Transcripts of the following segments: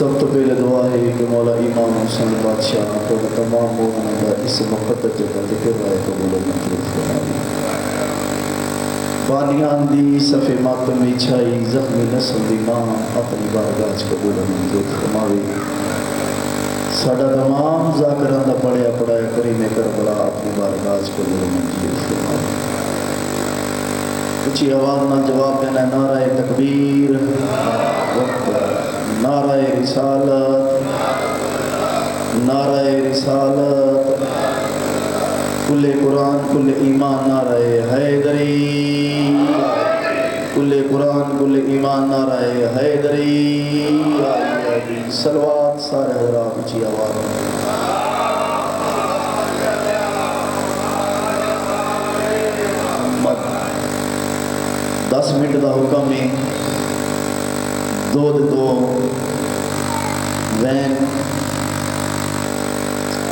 سب تو پہلے دعا ہے کہ مولا امام حسین بادشاہ کو تمام مومنوں کا اس مقدس جگہ ذکر رائے قبول منظور فرمائے. بانیان دی صفِ ماتم چھائی زخمی نسل دی ماں اپنی بارگاہ قبول منظور فرمائے. ساڈا تمام ذاکران دا پڑھیا پڑھایا کریم کربلا اپنی بارگاہ قبول منظور فرمائے. اچھی آواز نہ جواب دینا نعرہ تکبیر، نعرہ رسالت، نعرہ رسالت، کل قرآن کل ایمان نعرہ حیدری، کل قرآن کل ایمان نعرہ حیدری. صلوات سارے حضرات اچھی آواز میں. 10 منٹ دا حکم ہے، دو وین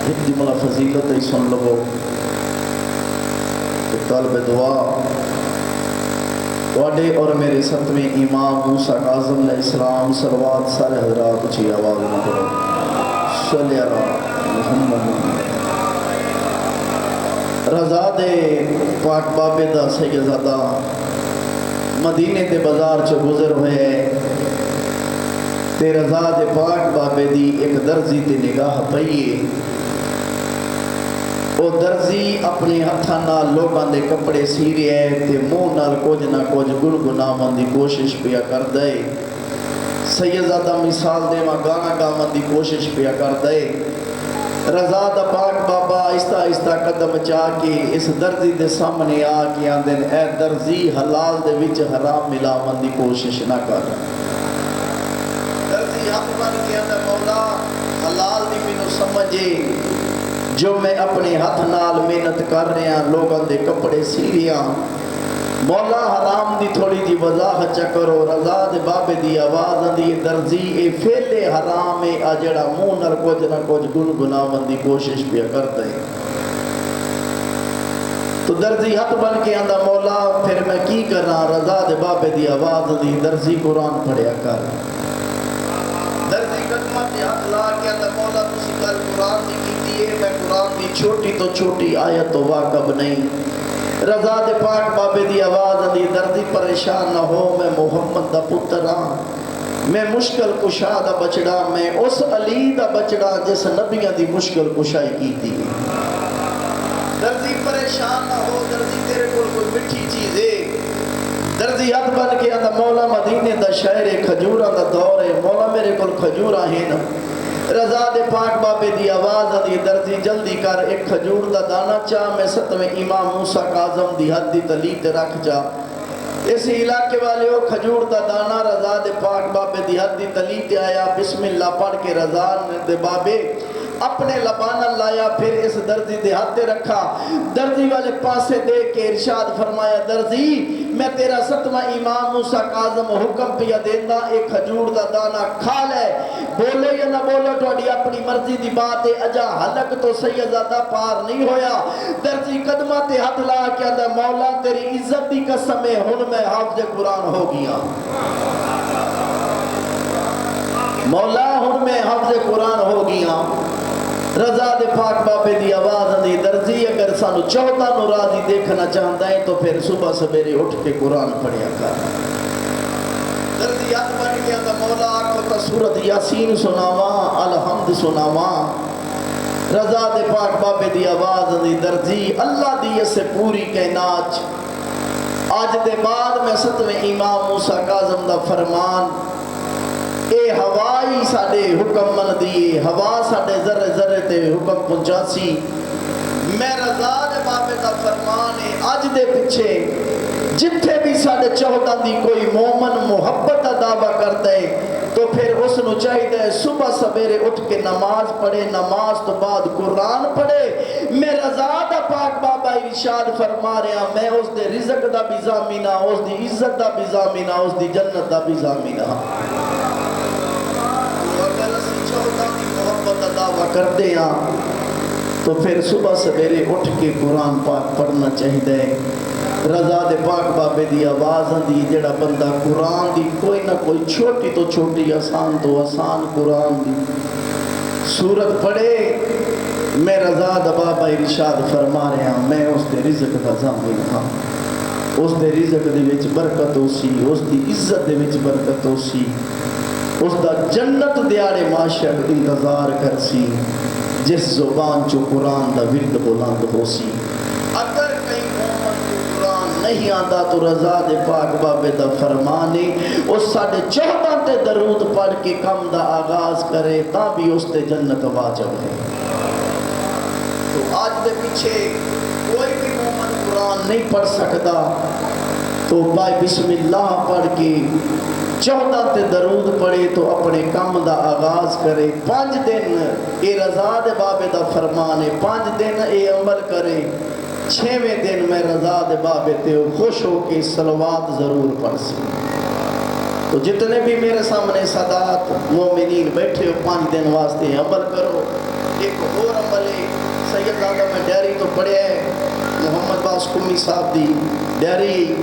ایک جملہ فضیلت ہی سن لو. طالب دعا واڈے اور میرے ستویں امام موسیٰ کاظم علیہ السلام صلوات سارے حضرات اچھی آواز میں پڑھو. صلی اللہ محمد. رضا دے پاک بابے دا سیدزادہ مدینے دے بازار چو گزر ہوئے تے رضا دے پاک بابے دی ایک درزی تے نگاہ پئیے. او درزی اپنے ہتھاں نال لوگاں دے کپڑے سی رہے تے منہ نال کچھ نہ کچھ گنگناون دی کوشش پیا کر دے. سیدزادہ مثال دے ماں گانا گاون دی کوشش پیا کر دے. رضا دا پاک بابا آہستہ آہستہ قدم چاہ کے اس درزی دے سامنے آ کے آندن اے درزی حلال دے وچ حرام ملاون دی کوشش نہ کر. درزی ہاتھ بن کے آندن مولا حلال دی مینوں سمجھے جو میں اپنے ہاتھ نال محنت کر رہا لوگاں دے کپڑے سی رہا. مولا حرام دی تھوڑی جی وضاحت چا کرو. رضا دے بابے دی آواز دی درزی اے فیلے حرام ہے آ جڑا منہ نال کچھ نہ کچھ گنگناون دی کوشش پیا کرتا ہے. تو درزی ہاتھ بن کے آندا مولا پھر میں کی کرنا. رضا دے بابے دی آواز دی درزی قرآن پڑھیا کر. درزی قدمہ تے ہاتھ لا کے آندا مولا تسی کل قرآن دی کیتی ہے میں قرآن دی چھوٹی تو چھوٹی آیت تو واقب نہیں. رضا دے پاک بابے دی آواز دی درزی پریشان نہ ہو میں محمد دا پتر ہاں، میں مشکل کشا دا بچڑا، میں اس علی دا بچڑا جس نبیاں دی مشکل کشائی کی تھی. درزی پریشان نہ ہو، درزی تیرے کوئی مٹھی چیز ہے. درزی ہاتھ بن کے آتا مولا مدینے دا شہر کھجورہ دا دور ہے، مولا میرے کل کھجورہ ہیں نا. رضا دے پاک بابے دی آواز دی درزی جلدی کر ایک کھجور دا دانا چاہ میں ستویں امام موسیٰ کاظم دی حد دی تلیت رکھ جا. اسی علاقے والے ہو کھجور دا دانا رضا دے پاک بابے دی حد دی تلیت آیا. بسم اللہ پڑھ کے رضا دے بابے اپنے لبانہ لایا پھر اس درزی دے ہاتھ رکھا. درزی والے پاسے دے کے ارشاد فرمایا درزی میں تیرا ستواں امام موسیٰ کاظم حکم پیا دینا ایک کھجور دا دانا کھا لے. بولے یا نہ بولے تھوڑی اپنی مرضی دی بات ہے. اجا حلق تو سیدزادہ پار نہیں ہویا. درزی قدمہ تے ہاتھ لا کے اندر مولا تیری عزت دی قسم ہے ہن میں حافظ قرآن ہو گیا. مولا ہن میں حافظ قرآن ہو گیا. رضا دے پاک بابے دی آواز دی درزی اگر سانو 14 نو راضی دیکھنا چاہتا ہے تو پھر صبح سویرے اٹھ کے قرآن پڑھیا کر. درزی ہاتھ بن گیا تو مولا آنکھوں تا سورت یاسین سناواں الحمد سناواں. رضا دے پاک بابے دی آواز دی درزی اللہ دی سے پوری کائنات آج دے بعد میں ستویں امام موسیٰ کاظم دا فرمان اے ہوائی ساڑے حکم من دیئے ہوا ساڑے ذرے ذرے تے حکم پہنچا سی. میں رضا دے بابے دا فرمان ہے آج دے پچھے جتھے بھی ساڑے 14 دی کوئی مومن محبت دعویٰ کرتا ہے تو پھر اس نو چاہیے صبح سویرے اٹھ کے نماز پڑھے، نماز تو بعد قرآن پڑھے. میں رضا دا پاک بابا ارشاد فرما رہا میں اس دے رزق دا بھی ضامنہ، اس دی عزت دا بھی ضامنہ، اس دی جنت دا بھی ضامنہ. محبت دعویٰ کرتے ہیں تو پھر صبح سویرے اٹھ کے قرآن پاک پڑھنا چاہیے. رضا دے پاک بابے دی آواز دی جڑا بندہ قرآن دی کوئی نہ کوئی چھوٹی تو چھوٹی آسان تو آسان قرآن دی سورت پڑھے میں رضا دا بابا ارشاد فرما رہا ہوں میں اس دے رزق دا ضامن ہاں اس دے رزق دے وچ برکت ہو سی اس دی عزت دے وچ برکت ہو سی اس دا جنت دیارے معاشر انتظار کر سی جس زبان چو قرآن دا ورد بلند ہو سی اگر کہیں محمد کو قرآن نہیں آتا تو رضا دے پاک بابے دا فرمانے اس ساڑھے 14 تے درود پڑھ کے کم دا آغاز کرے تا بھی اس تے جنت واجب ہے تو آج دے پیچھے کوئی بھی مومن قرآن نہیں پڑھ سکتا تو بھائی بسم اللہ پڑھ کے 14 تے درود پڑھے تو اپنے کام دا آغاز کرے 5 دن اے رضا دے بابے دا فرمانے 5 دن اے عمل کرے 6ویں دن میں رضا دے بابے تے خوش ہو کے صلوات ضرور پڑھ سی تو جتنے بھی میرے سامنے سادات مومنین بیٹھے ہو 5 دن واسطے عمل کرو ایک اور عمل ہے سید دادا میں ڈیری تو پڑھے ہے محمد باس کمی صاحب دی ڈیری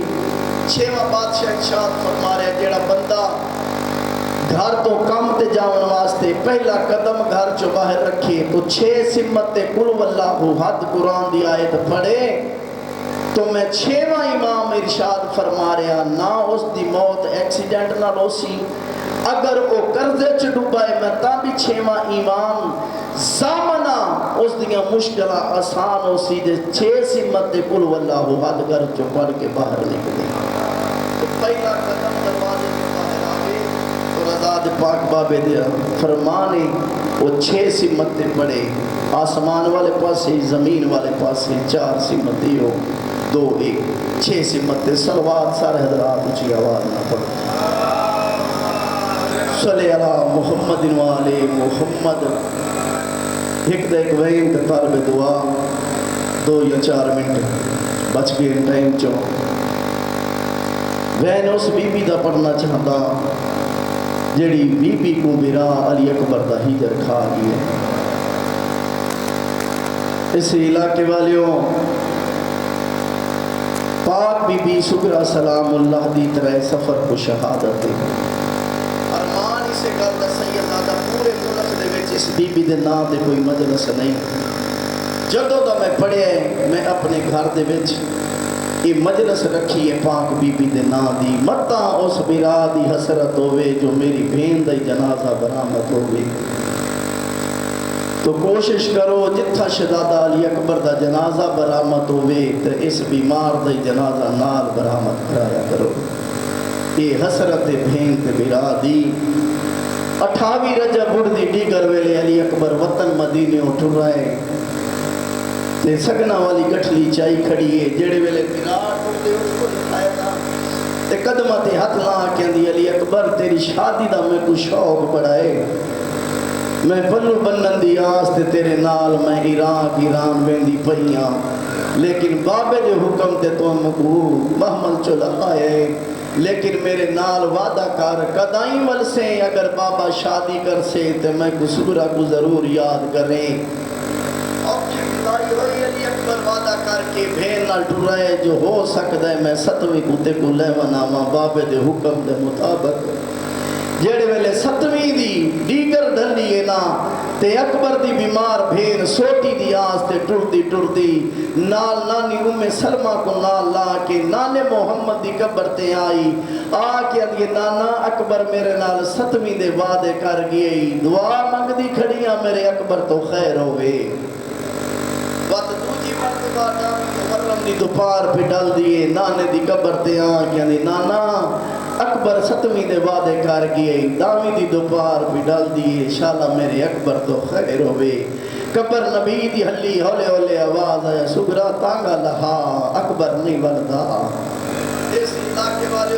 6واں بادشاہ ارشاد فرما رہے جیڑا بندہ گھر تو کم تے جاون واسطے پہلا قدم گھر چو باہر رکھے تو 6 سمت تے قل واللہ حد قرآن دی آیت پڑھے تو میں 6واں امام ارشاد فرما رہا نہ اس دی موت ایکسیڈنٹ نہ لو سی اگر وہ قرضے چ ڈوبائے میں تا بھی 6واں امام زامنہ اس دیاں مشکلہ آسان ہو سی دے 6 سمت تے قل واللہ حد گھر چو پڑھ کے باہر نکلے تو پہلا قدم دروازے میں باہر آگے تو رضا دے پاک بابے دے فرمانے وہ 6 سمتیں پڑھے آسمان والے پاسے زمین والے پاسے 4 سمتیں ہو 2 1 6 سمتیں صلوات سارے حضرات اچھی آواز نہ پڑھو صلی اللہ محمد والے محمد ایک دا ایک وین تے طالب دعا 2 یا 4 منٹ بچ کے ٹائم چو وین اس بی بی دا پڑھنا چاہتا جڑی بی بی کو میرا علی اکبر دا ہیجر کھا گئی ہے اس علاقے والیوں پاک بی بی سگرا سلام اللہ دی طرح سفر کو شہادت دے ارمان اسے گل دا سید دادا پورے ملک دے وچ اس بی بی دے نا دے کوئی مجلس نہیں جدوں دا میں پڑھیا ہے میں اپنے گھر دے وچ یہ مجلس رکھی ہے پاک بی بی دے نا دی متا اس میرا دی حسرت ہوئے جو میری بہن دا جنازہ برآمد ہوئے تو کوشش کرو جتھا شہزادہ علی اکبر دا جنازہ برآمد ہوئے تو اس بیمار دا جنازہ نال برآمد کرایا کرو یہ حسرت بہن تے میرا دی 28 رجب بڑھ دی ڈیگر ویلے علی اکبر وطن مدینے اٹھ رہے تے سگنا والی گٹھلی چائی کھڑی ہے جڑے ویلے پیرار ٹوٹے اس کو لکھائے نا تے قدمہ تے ہاتھ لا کے دی علی اکبر تیری شادی دا میں کوئی شوق بڑھائے میں پلو بنن دی آس تے تیرے نال میں ایران بیندی پئیاں لیکن بابے دے حکم تے تو مکو محمل چلا آئے لیکن میرے نال وعدہ کر قدائیں ول سے اگر بابا شادی کر سے تے میں کو سگرا کو ضرور یاد کریں علی اکبر وعدہ کر کے بھین نال ٹرائے جو ہو سکتا ہے میں 7ویں کتے کو لے وناما بابے دے حکم دے مطابق جیڑے ویلے 7ویں دی دیگر ڈھلی ہے نا تے اکبر دی بیمار بھین سوٹی دی آس تے ٹردی نال نانی سلمہ کو نال لا کے نانے محمد دی قبر تے آئی آ کے یہ نانا اکبر میرے نال 7ویں دے وعدے کر گئی دعا منگ دی کھڑیاں میرے اکبر تو خیر ہوئے وقت دوجی مرتبہ نامی محرم دی دوپار پہ ڈال دیئے نانے دی قبر تے آن یعنی نانا اکبر 7ویں دے وعدے کر گئے دامی دی دوپار پہ ڈال دیئے شالا میرے اکبر تو خیر ہوئے قبر نبی دی حلی ہولے ہولے آواز آیا سگرا تانگا لہا اکبر نہیں بلدا اس علاقے والے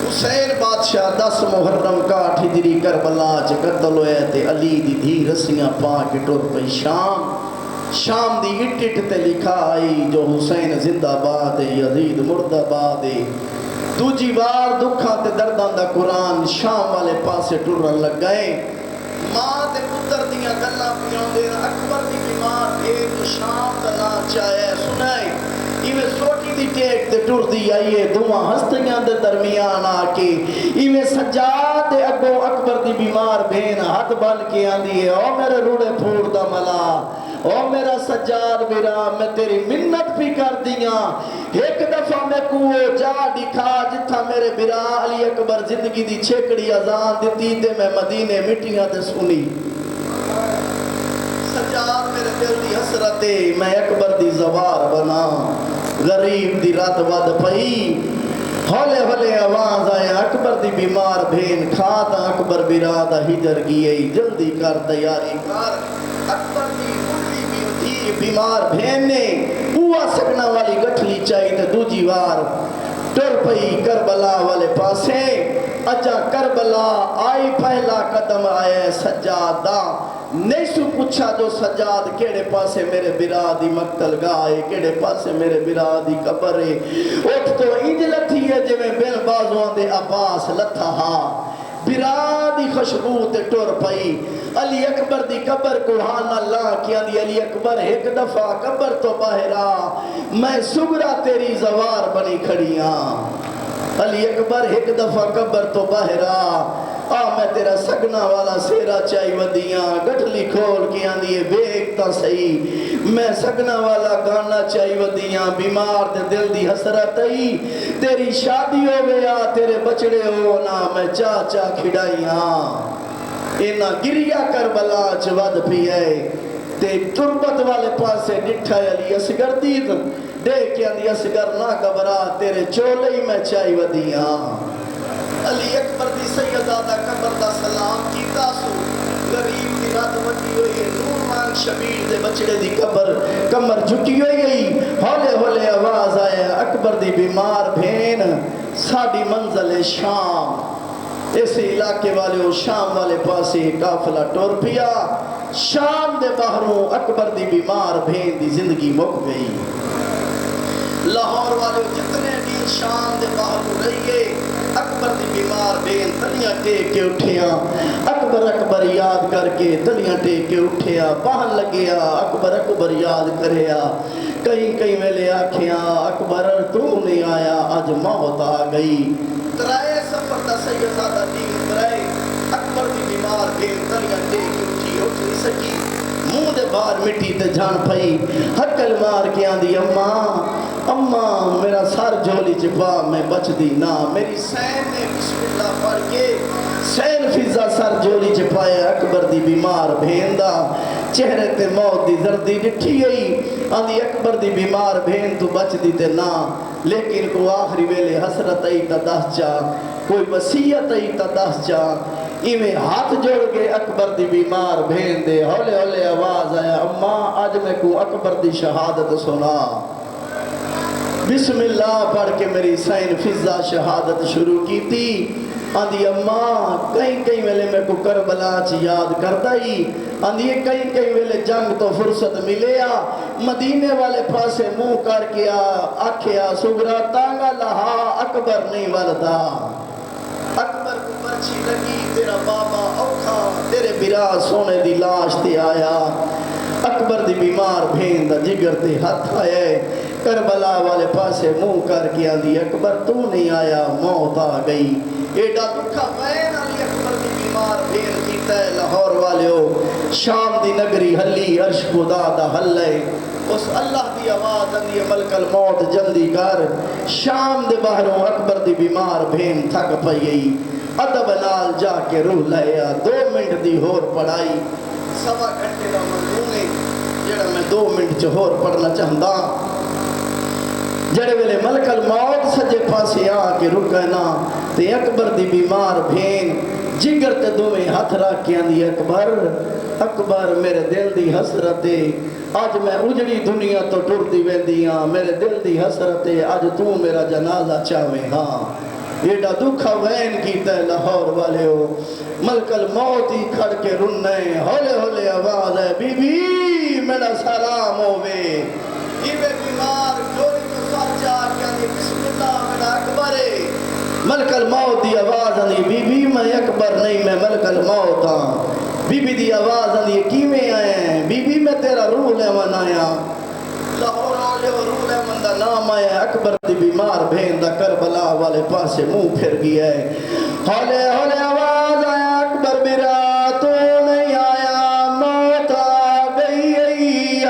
حسین بادشاہ 10 محرم 8 ہجری کربلا چ قتل ہوئے تے علی دی دھی رسیاں پا کے ٹر پئی شام دی اٹ تے لکھا آئی جو حسین زندہ باد ہے یزید مردہ باد ہے دوجی بار دکھاں تے درداں دا قرآن شام والے پاسے ٹرن لگ گئے ماں تے پتر دیاں گلاں پیاں دے اکبر دی بیمار اے تو شام دا نا چاہے سنائے ایویں سوٹی دی ٹیک تے ٹر دی آئیے دعا ہستیاں دے درمیان آ کے ایویں سجاد دے اگو اکبر دی بیمار بین ہاتھ بن کے آندی ہے او میرے روڑے پھوڑ دا ملا او میرا سجاد میرا میں تیری منت بھی کر دیاں ایک دفعہ میں کو جا دکھا جتھا میرے برا علی اکبر زندگی دی چھیکڑی اذان دیتی تے میں مدینے مٹیاں تے سنی سجاد میرے دل دی حسرتے میں اکبر دی زوار بنا غریب دی رات ود پئی ہولے ہولے آواز آئے اکبر دی بیمار بھین کھاتا اکبر برادہ ہجر گئی جلدی کر تیاری کر اکبر دی بڑی بیمار بھین نے بوا سکنا والی گٹھلی چاہی تے دوجی وار ٹر پئی کربلا والے پاسے اجا کربلا آئی پہلا قدم آئے سجادہ نہیں سو پوچھا جو سجاد کیڑے پاسے میرے برا دی مقتل گاہ کیڑے پاسے میرے برا دی قبر ہے اٹھ تو انج لتھی ہے جو میں بل بازوان دے عباس لتھا ہا برا دی خوشبو تے ٹر پئی علی اکبر دی قبر کو ہاں اللہ کیا دی علی اکبر ایک دفعہ قبر تو باہرا میں سگرا تیری زوار بنی کھڑیاں علی اکبر ایک دفعہ قبر تو باہرا میں تیرا سگنا والا سیرا چاہی ودیاں گٹھلی کھول کے آندیے بیکتا صحیح میں سگنا والا گانا چاہی ودیاں بیمار دے دل دی حسرت ہی تیری شادی ہو گیا تیرے بچڑے ہو نا میں چاچا کھڑائیاں اینا گریا کربلا چود پی ہے تے تربت والے پاسے ڈٹھا علی اصغر دید دیکھ کے آندی اصغر نہ گبرا تیرے چولے ہی میں چاہی ودیاں علی اکبر دی سیدادہ قبر دا سلام کیتا سو غریب کی رات وٹی ہوئی ہے نور مانگ شبیر دے بچڑے دی قبر کمر جھکی ہوئی گئی ہولے ہولے آواز آئے اکبر دی بیمار بھین ساڑی منزل شام اس علاقے والے و شام والے پاسے کافلہ ٹور پیا شام دے باہروں اکبر دی بیمار بھین دی زندگی مک گئی لاہور والے جتنے بھی شام دے باہروں رہیے اکبر دی بیمار بین تلیاں ٹیک کے اٹھیا اکبر اکبر یاد کر کے تلیاں ٹیک کے اٹھیا باہن لگیا اکبر اکبر یاد کریا کہیں کہیں ویلے آکھیا اکبر تو نہیں آیا آج موت آ گئی ترائے سفر دا سیدادہ دین برائے اکبر دی بیمار بین تلیاں ٹیک کے اٹھی اٹھ نہیں سکی منہ دے بار مٹی تے جان پئی حکل مار کے آندی اماں میرا سر جھولی چپا میں بچ دی نا میری سین نے بسم اللہ پڑھ کے سین فضا سر جھولی چپائے اکبر دی بیمار بھین دا چہرے تے موت دی زردی ڈٹھی گئی آندی اکبر دی بیمار بھین تو بچ دی تے نا لیکن کو آخری ویلے حسرت ای تا دس جا کوئی وصیت ای تا دس جا ایویں ہاتھ جوڑ کے اکبر دی بیمار بھین دے ہولے ہولے آواز آیا اماں آج میں کو اکبر دی شہادت سنا بسم اللہ پڑھ کے میری سین فضا شہادت شروع کی تھی آندھی اماں کہیں کہیں ویلے میں کو کربلا چ یاد کرتا ہی آندھی کہیں کہیں ویلے جنگ تو فرصت ملیا مدینے والے پاسے منہ کر کے آکھیا سگرا تانگا لہا اکبر نہیں والدا اکبر کو پرچی لگی تیرا بابا اوکھا تیرے برا سونے دی لاش تے آیا اکبر دی بیمار بھین دا جگر تے ہاتھ آئے کربلا والے پاسے منہ کر کے آندھی اکبر تو نہیں آیا موت آ گئی ایڈا دکھا بین علی اکبر دی بیمار بھین کیتا ہے لاہور والے ہو شام دی نگری حلی عرش خدا دا حل ہے اس اللہ دی آواز اندی ملک الموت جلدی کر شام دے باہروں اکبر دی بیمار بھین تھک پئی گئی ادب نال جا کے روح لیا 2 منٹ دی ہور پڑھائی سوا گھنٹے دا مضمون ہے جڑا میں 2 منٹ چ ہور پڑھنا چاہندا جڑے ویلے ملک الموت سجے پاسے آ کے رکنا تے اکبر دی بیمار بھین جگر تے دوویں ہاتھ رکھ کے آندی اکبر اکبر میرے دل دی حسرت آج میں اجڑی دنیا تو ٹردی ویندیاں میرے دل دی حسرت آج تو میرا جنازہ چاہویں ہاں ایڈا دکھا وین کیتا ہے لاہور والے ہو ملک الموت ہی کھڑ کے رننے ہولے ہولے آواز ہے بی بی میرا سلام ہووے ایوے بیمار جوڑی تو سر جا کے آندھی بسم اللہ میرا اکبر ہے ملک الموت دی آواز آندھی بی بی میں اکبر نہیں میں ملک الموت ہاں بی بی دی آواز آندھی کی میں آئے ہیں بی بی میں تیرا روح لے من آیا لاہور والے حرول احمد دا نام آیا اکبر دی بیمار بہن دا کربلا والے پاسے منہ پھر گیا ہے ہولے ہولے آواز آیا اکبر میرا تو نہیں آیا موت آ گئی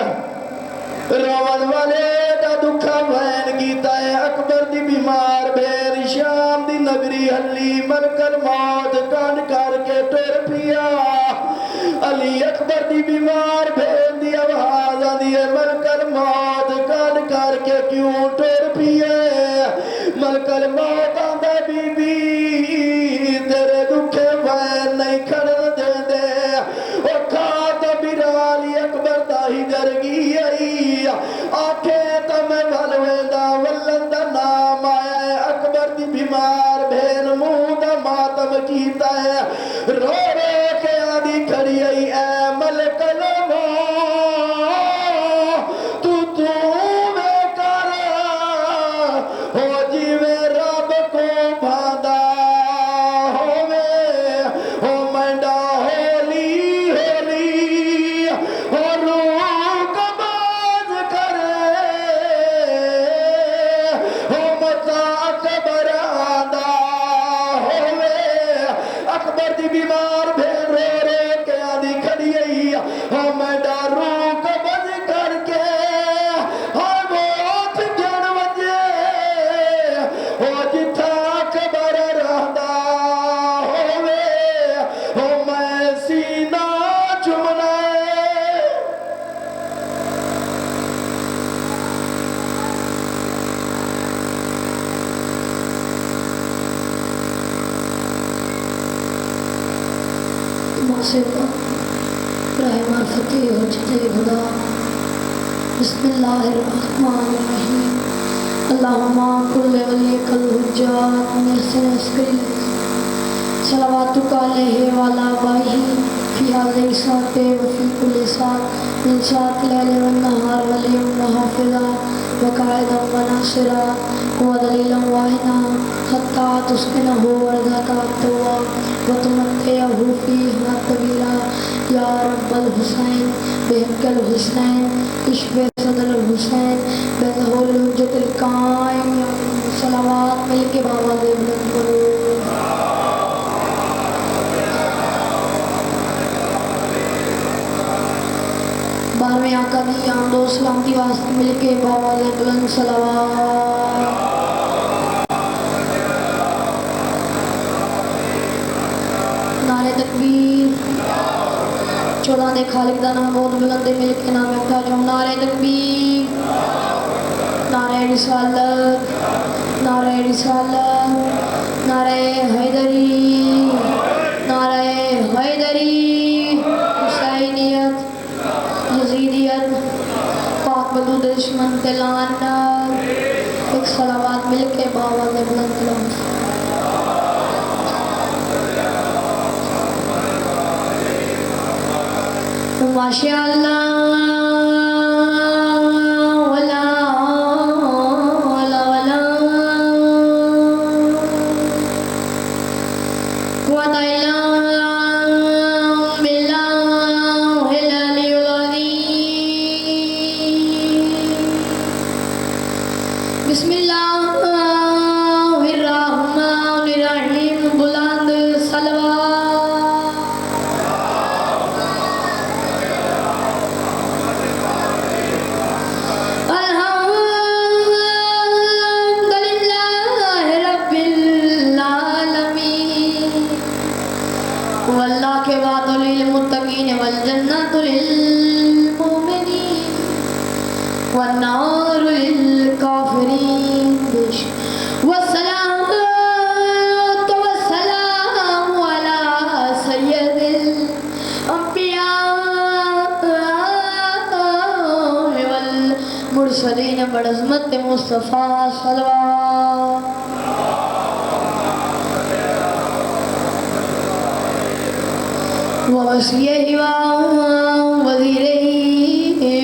روان والے دا دکھا بہن گیتا ہے اکبر دی بیمار بہن شام دی نگری ہلی ملکل موت کان کر کے ٹر پیا علی اکبر دی بیمار بہن دی آواز آدھی ہے ملکل موت کان کر کے کیوں ٹر پیے ملکل موت آدھا بی بی تیرے دکھے بہن نہیں کھڑا دے دے او کھات برالی اکبر دا ہی درگی آئی آنکھیں تا میں بھلوے دا ولن دا نام آیا ہے اکبر دی بیمار بہن منہ دا ماتم کیتا ہے رو رو کے آدھی کھڑی آئی اے ملکل موت تو میں کر ہو جیوے رب کو بھادا ہوئے ہو منڈا ہولی ہولی ہو روح کا باز کرے ہو متا اکبر آدھا ہوئے اکبر دی بیمار بھین رو رو کے آدھی کھڑی آئی ہو منڈا روح کا باز کر کے ہر موت جن وجے ہو جتھا اکبر رہدا ہوئے ہو میں سینہ چمنا موسیقہ رحمہ فتح حجت خدا بسم اللہ الرحمن الرحیم اللہم کل ولیک الحجات محسن اسکری صلواتک علیہ والا بائی فی حاضر ساتے وفی کل سات من سات لیل والنہار ولیم وحافظا وقائدا وناصرا ودلیلا واہنا حتی تسکنہ وردک التوا وتمتعہ فیہا طویلا یا رب الحسین بحق الحسین اشف صدر الحسین بظہور الحجت القائم صلوات مل کے بابا دے بلند کرو بارہویں آقا دی آمد و سلامتی واسطے مل کے بابا دے بلند صلوات نعرہ تکبیر چودہ دے خالق دا نام بہت بلندے مل کے نام اکتا جو نعرہ تکبیر نعرہ رسالت نعرہ رسالت نعرہ حیدری نعرہ حیدری حسینیت یزیدیت پاک بدو دشمن تلانت ایک صلوات مل کے بابا دے بلند کرو ماشاء اللہ ولا ولا ولا قوت الا باللہ العلی العظیم بسم اللہ الرحمن الرحیم بلند صلوات واللہ کے وعد للمتقین والجنت للمؤمنین والنار للکافرین والسلام والسلام علی سید الانبیاء والمرسلین بعظمت مصطفیٰ صلوات ووصیہ وزیرہ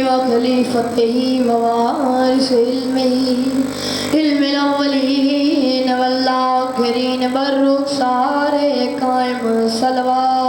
وخلیفتہ ووارث علم الاولین والآخرین بالرخسار قائم صلوات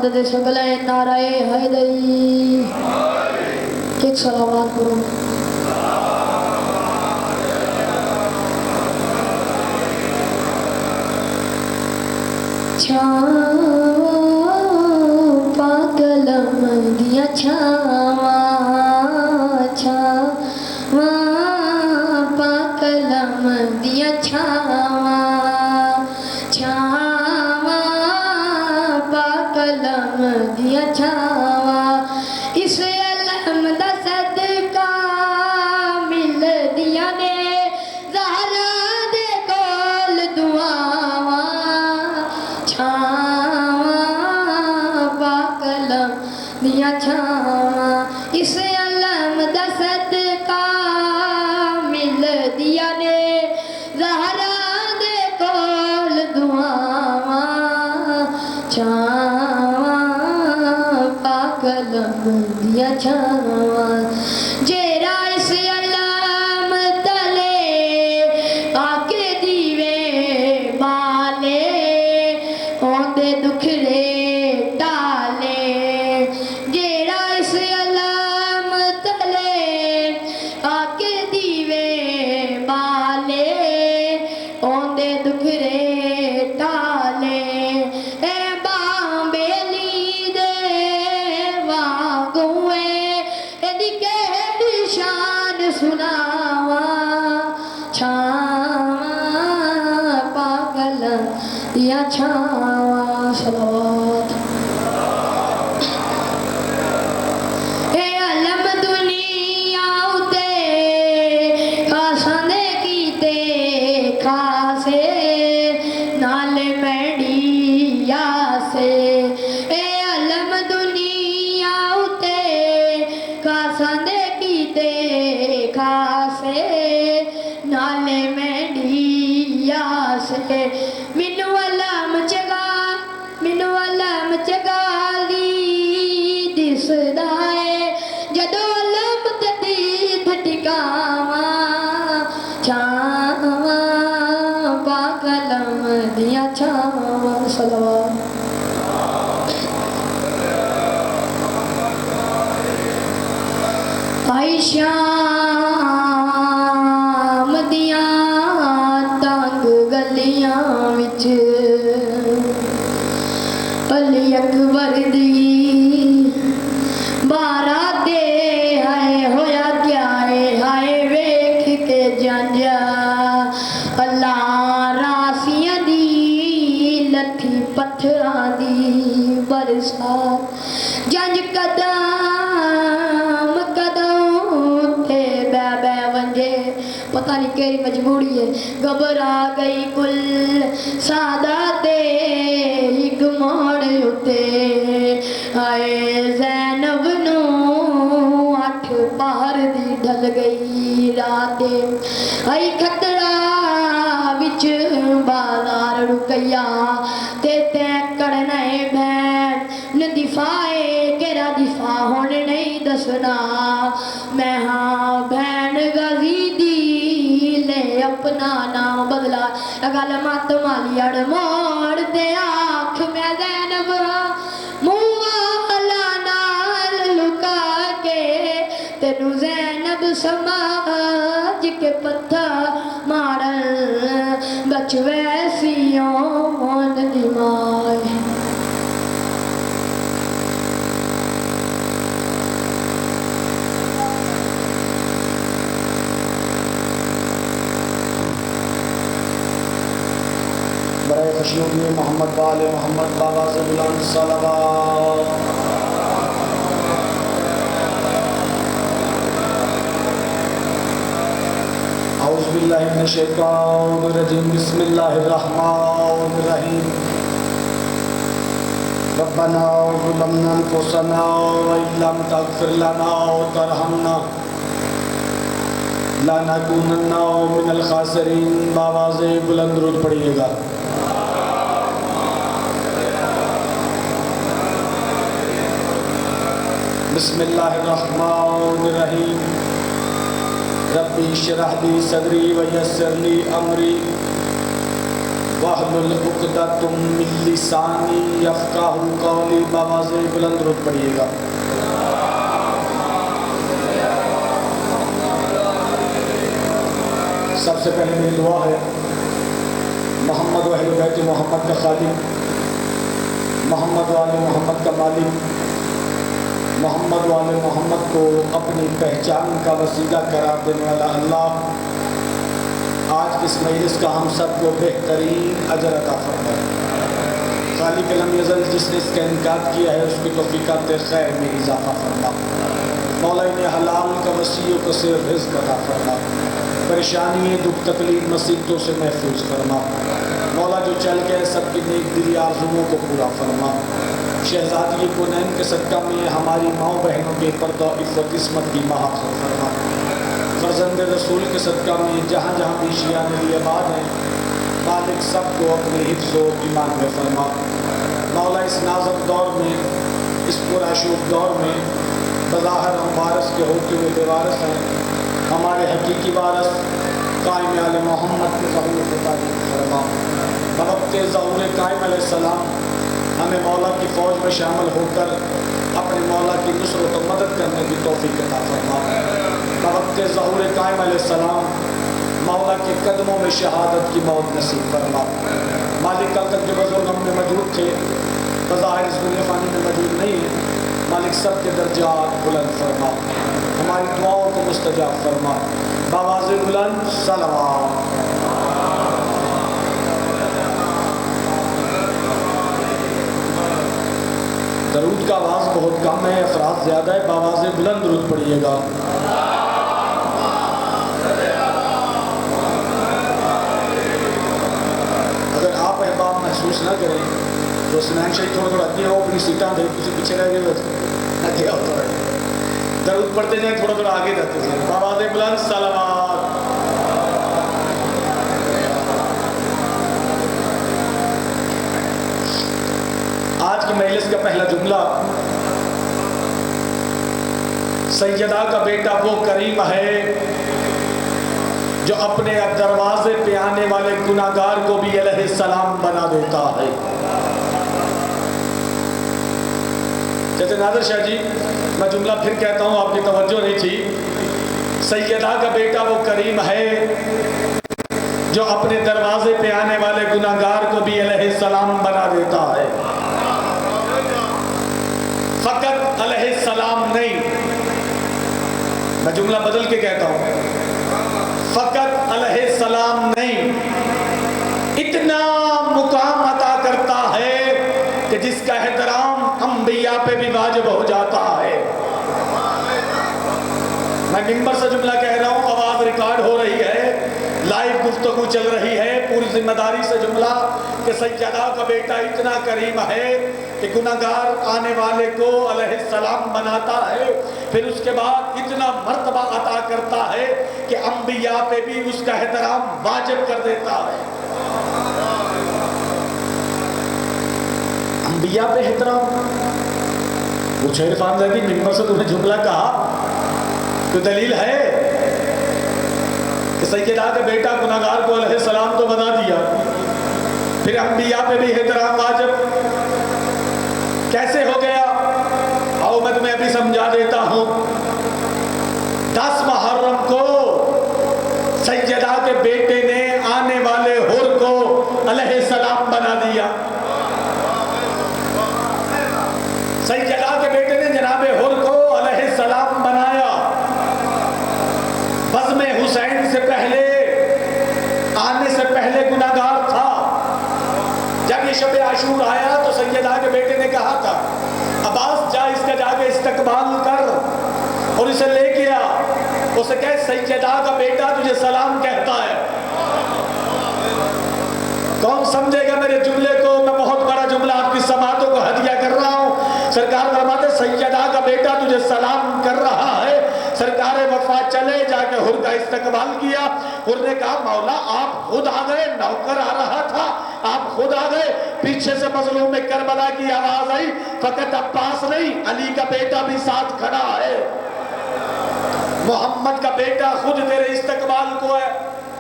عدد سگلے نعرہ حیدری ایک صلوات کرو چھاواں پاکلم دیا چھاواں چھاواں پاکلم دیا چھاواں چھاواں پاکلم دیا چھاواں اس علم دا صدقہ مل دیا نے زہرا دے کول دعاواں چھاواں پاکلم دیا چھاواں اس علم دا صدقہ مل دیا نے زہرا دے کول دعاواں چھاواں پاکلم دیا چھاواں جیرا اس علم تلے آکے دیوے بالے اوندے دکھڑے ٹالے جیڑا اس علم تلے آکے دیوے بالے اوندے دکھڑے ٹالے اے بامبیلی دے واگوئے ایدی کہڑی شان سناواں چھاواں پاکلم دیا چھاواں صلوات اے علم دنیا اتے خاصاں دے کیتے خاصے نال میڈی یاسے اے علم دنیا اتے خاصاں دے کیتے خاصے نال میڈی یاسے مینو علم چگالی دسدا ہے جدو علم تے دیت ٹکاواں چھاواں پاکلم دیا چھاواں صلوات آئی شام دیاں تنگ گلیاں وچ علی اکبر دی بارات دے ہائے ہویا کیا ہے ہائے ویکھ کے جنجا اللہ راسیاں دی لٹھی پتھراں دی برسات جنج قدم تے بے بے ونجے پتہ نہیں کیری مجبوری ہے گھبرا گئی کل سادات ہک موڑ اتے آئے زینب نو 8 پہر دی ڈھل گئی رات آئی خطرہ وچ بازار رکیا تے کڑنے بہن نے دفاعے کیرا دفاع ہونے نہیں دسنا میں ہاں بہن غازی دی لے اپنا نام بدلا گل مت مالی اڑ موڑ دے آنکھ میں زینب مولا نال لکا کے تینو زینب سمجھ کے پتھر مارن بچ ویسیوں من دی مائے برائے خوشیوں میں محمد وآل محمد بابا سے بلند صلوات اعوذ باللہ من الشیطان الرجیم بسم اللہ الرحمن الرحیم ربنا ظلمنا انفسنا وإن لم تغفر لنا وترحمنا لنکونن من الخاسرین بآواز بلند درود پڑھیے گا بسم اللہ الرحمن الرحیم ربی اشرح لی صدری ویسر لی امری واحلل عقدۃ من لسانی یفقہوا قولی. بآواز بلند درود پڑھیے گا. سب سے پہلے میری دعا ہے محمد و اہل بیت محمد کا خالق، محمد و آل محمد کا مالک، محمد و آل محمد کو اپنی پہچان کا وسیلہ قرار دینے والا اللہ آج کی اس مجلس کا ہم سب کو بہترین اجر عطا فرمائے. خالق لم یزل جس نے اس کا انعقاد کیا ہے اس کی توفیقات خیر میں اضافہ فرما. مولا انہیں حلال کا وسیع و کثیر رزق عطا فرما. پریشانی دکھ تکلیف مصیبتوں سے محفوظ فرما. مولا جو چل گئے سب کی نیک دلی آرزوؤں کو پورا فرما. شہزادی کونین کے صدقہ میں ہماری ماؤں بہنوں کے پردہ عفت عصمت کی محافظت فرما. فرزند رسول کے صدقہ میں جہاں جہاں بھی شیعہ نبی آباد ہیں مالک سب کو اپنے حفظ و ایمان میں فرما. مولا اس نازک دور میں، اس پرآشوب دور میں بظاہر ہم وارث کے ہوتے ہوئے بے وارث ہیں، ہمارے حقیقی وارث قائم آل محمد کے ظہور کو تعلیم فرما. بوقت ظہور قائم علیہ السلام ہمیں مولا کی فوج میں شامل ہو کر اپنے مولا کی نصرت و مدد کرنے کی توفیق عطا فرما. بوقت ظہور قائم علیہ السلام مولا کے قدموں میں شہادت کی موت نصیب فرما. مالک کل تک جو بزرگ ہم میں موجود تھے بظاہر اس دنیا فانی میں موجود نہیں ہیں، مالک سب کے درجات بلند فرما. ہماری دعاؤں کو مستجاب فرما. بآواز بلند صلوات. درود کا آواز بہت کم ہے، افراد زیادہ ہے. بآواز بلند درود پڑھیے گا. اگر آپ احباب محسوس نہ کریں تو سنان شاہی تھوڑا تھوڑا اگے ہو، اپنی سیٹاں دے کسی پیچھے رہ گئے اگے آؤ تھوڑا. درود پڑھتے جائیں تھوڑا تھوڑا آگے جاتے ہیں. بآواز بلند صلوات. آج کی مجلس کا پہلا جملہ، سیدہ کا بیٹا وہ کریم ہے جو اپنے دروازے پہ آنے والے گناہگار کو بھی علیہ السلام بنا دیتا ہے. کہتے نادر شاہ جی میں جملہ پھر کہتا ہوں، آپ کی توجہ نہیں تھی. سیدہ کا بیٹا وہ کریم ہے جو اپنے دروازے پہ آنے والے گناہگار کو بھی علیہ السلام بنا دیتا ہے. فقط علیہ السلام نہیں، میں جملہ بدل کے کہتا ہوں، فقط علیہ السلام نہیں، اتنا مقام عطا کرتا ہے کہ جس کا احترام انبیاء پہ بھی واجب ہو جاتا ہے. میں ممبر سے جملہ کہہ رہا ہوں، آواز ریکارڈ ہو رہی ہے، لائیو گفتگو چل رہی ہے. پوری ذمہ داری سے جملہ کہ سیدہ کا بیٹا اتنا کریم ہے کہ گناہگار آنے والے کو علیہ السلام بناتا ہے، پھر اس کے بعد اتنا مرتبہ عطا کرتا ہے کہ انبیاء پہ بھی اس کا احترام واجب کر دیتا ہے. انبیاء پہ احترام. وہ عرفان زیدی ممبر سے تمہیں جملہ کہا تو دلیل ہے کہ سیدہ کا بیٹا گناہگار کو علیہ السلام تو بنا دیا، پھر انبیاء پہ بھی احترام واجب کیسے ہو گیا؟ آؤ میں تمہیں ابھی سمجھا دیتا ہوں. 10 محرم کو سیدہ کے بیٹے نے آنے والے حر کو علیہ السلام بنا دیا. سیدہ کے بیٹے نے جناب حر کو علیہ السلام بنایا. بزم حسین سے پہلے آنے سے پہلے گناہگار تھا. جب یہ شب عاشور آیا تو سیدہ کے بیٹے نے کہا تھا عباس جا اس کا جا کے استقبال کر اور اسے لے کے آ. اسے کہے سیدہ کا بیٹا تجھے سلام کہتا ہے. کون سمجھے گا میرے جملے کو؟ میں بہت بڑا جملہ آپ کی سماعتوں کو ہدیہ کر رہا ہوں. سرکار فرماتے سیدہ کا بیٹا تجھے سلام کر رہا ہے. سرکار وفا چلے جا کے حر کا استقبال کیا. حر نے کہا مولا آپ خود آ گئے، نوکر آ رہا تھا آپ خود آ گئے. پیچھے سے مظلوم کربلا کی آواز آئی، فقط عباس نہیں علی کا بیٹا بھی ساتھ کھڑا ہے، محمد کا بیٹا خود تیرے استقبال کو ہے.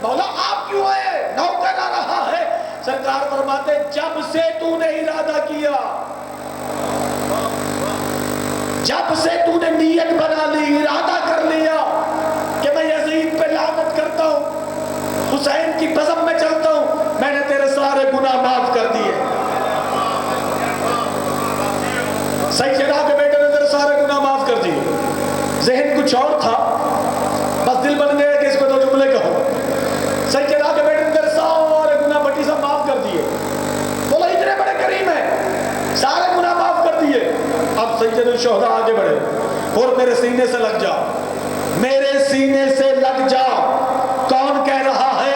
مولا آپ کیوں ہے؟ نوکر آ رہا ہے. سرکار فرماتے جب سے تو نے ارادہ کیا، جب سے تو نے نیت بنا لی، ارادہ کر لیا کہ میں یزید پہ لعنت کرتا ہوں، حسین کی بزم میں چلتا ہوں، میں نے تیرے سارے گناہ معاف کر دیے۔ سیدنا کے بیٹے نے تیرے سارے گناہ معاف کر دیے۔ ذہن کچھ اور تھا، بس دل بن گیا کہ اس کو دو جملے کہو۔ سیدنا کے بیٹے نے تیرے سارے گناہ بٹی سے معاف کر دیے۔ بولا اتنے بڑے کریم ہیں، سارے گناہ معاف کر دیے۔ اب سید الشہداء آگے بڑھے اور میرے سینے سے لگ جا، میرے سینے سے لگ جا۔ کون کہہ رہا ہے؟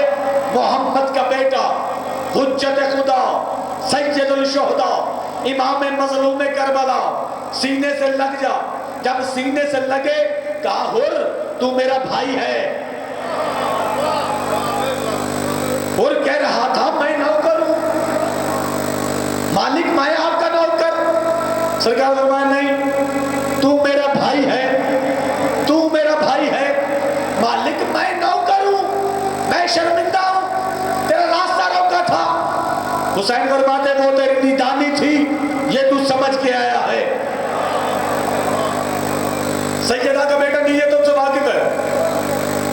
محمد کا بیٹا، حجت خدا، سید الشہداء، امام مظلوم کربلا، سینے سے لگ جا۔ جب سینے سے لگے کہا ہر تو میرا بھائی ہے، اور کہہ رہا تھا میں نوکر ہوں، مالک میں آپ کا نوکر۔ سرکار فرمایا نہیں، تو میرا بھائی ہے، تو میرا بھائی ہے، مالک میں نوکر ہوں، میں شرمندہ ہوں، تیرا راستہ روکا تھا۔ حسین فرماتے وہ تیری ندانی تھی، یہ تو سمجھ کے آیا ہے۔ سیدہ کا بیٹا نہیں ہے، تم سے واقف ہے،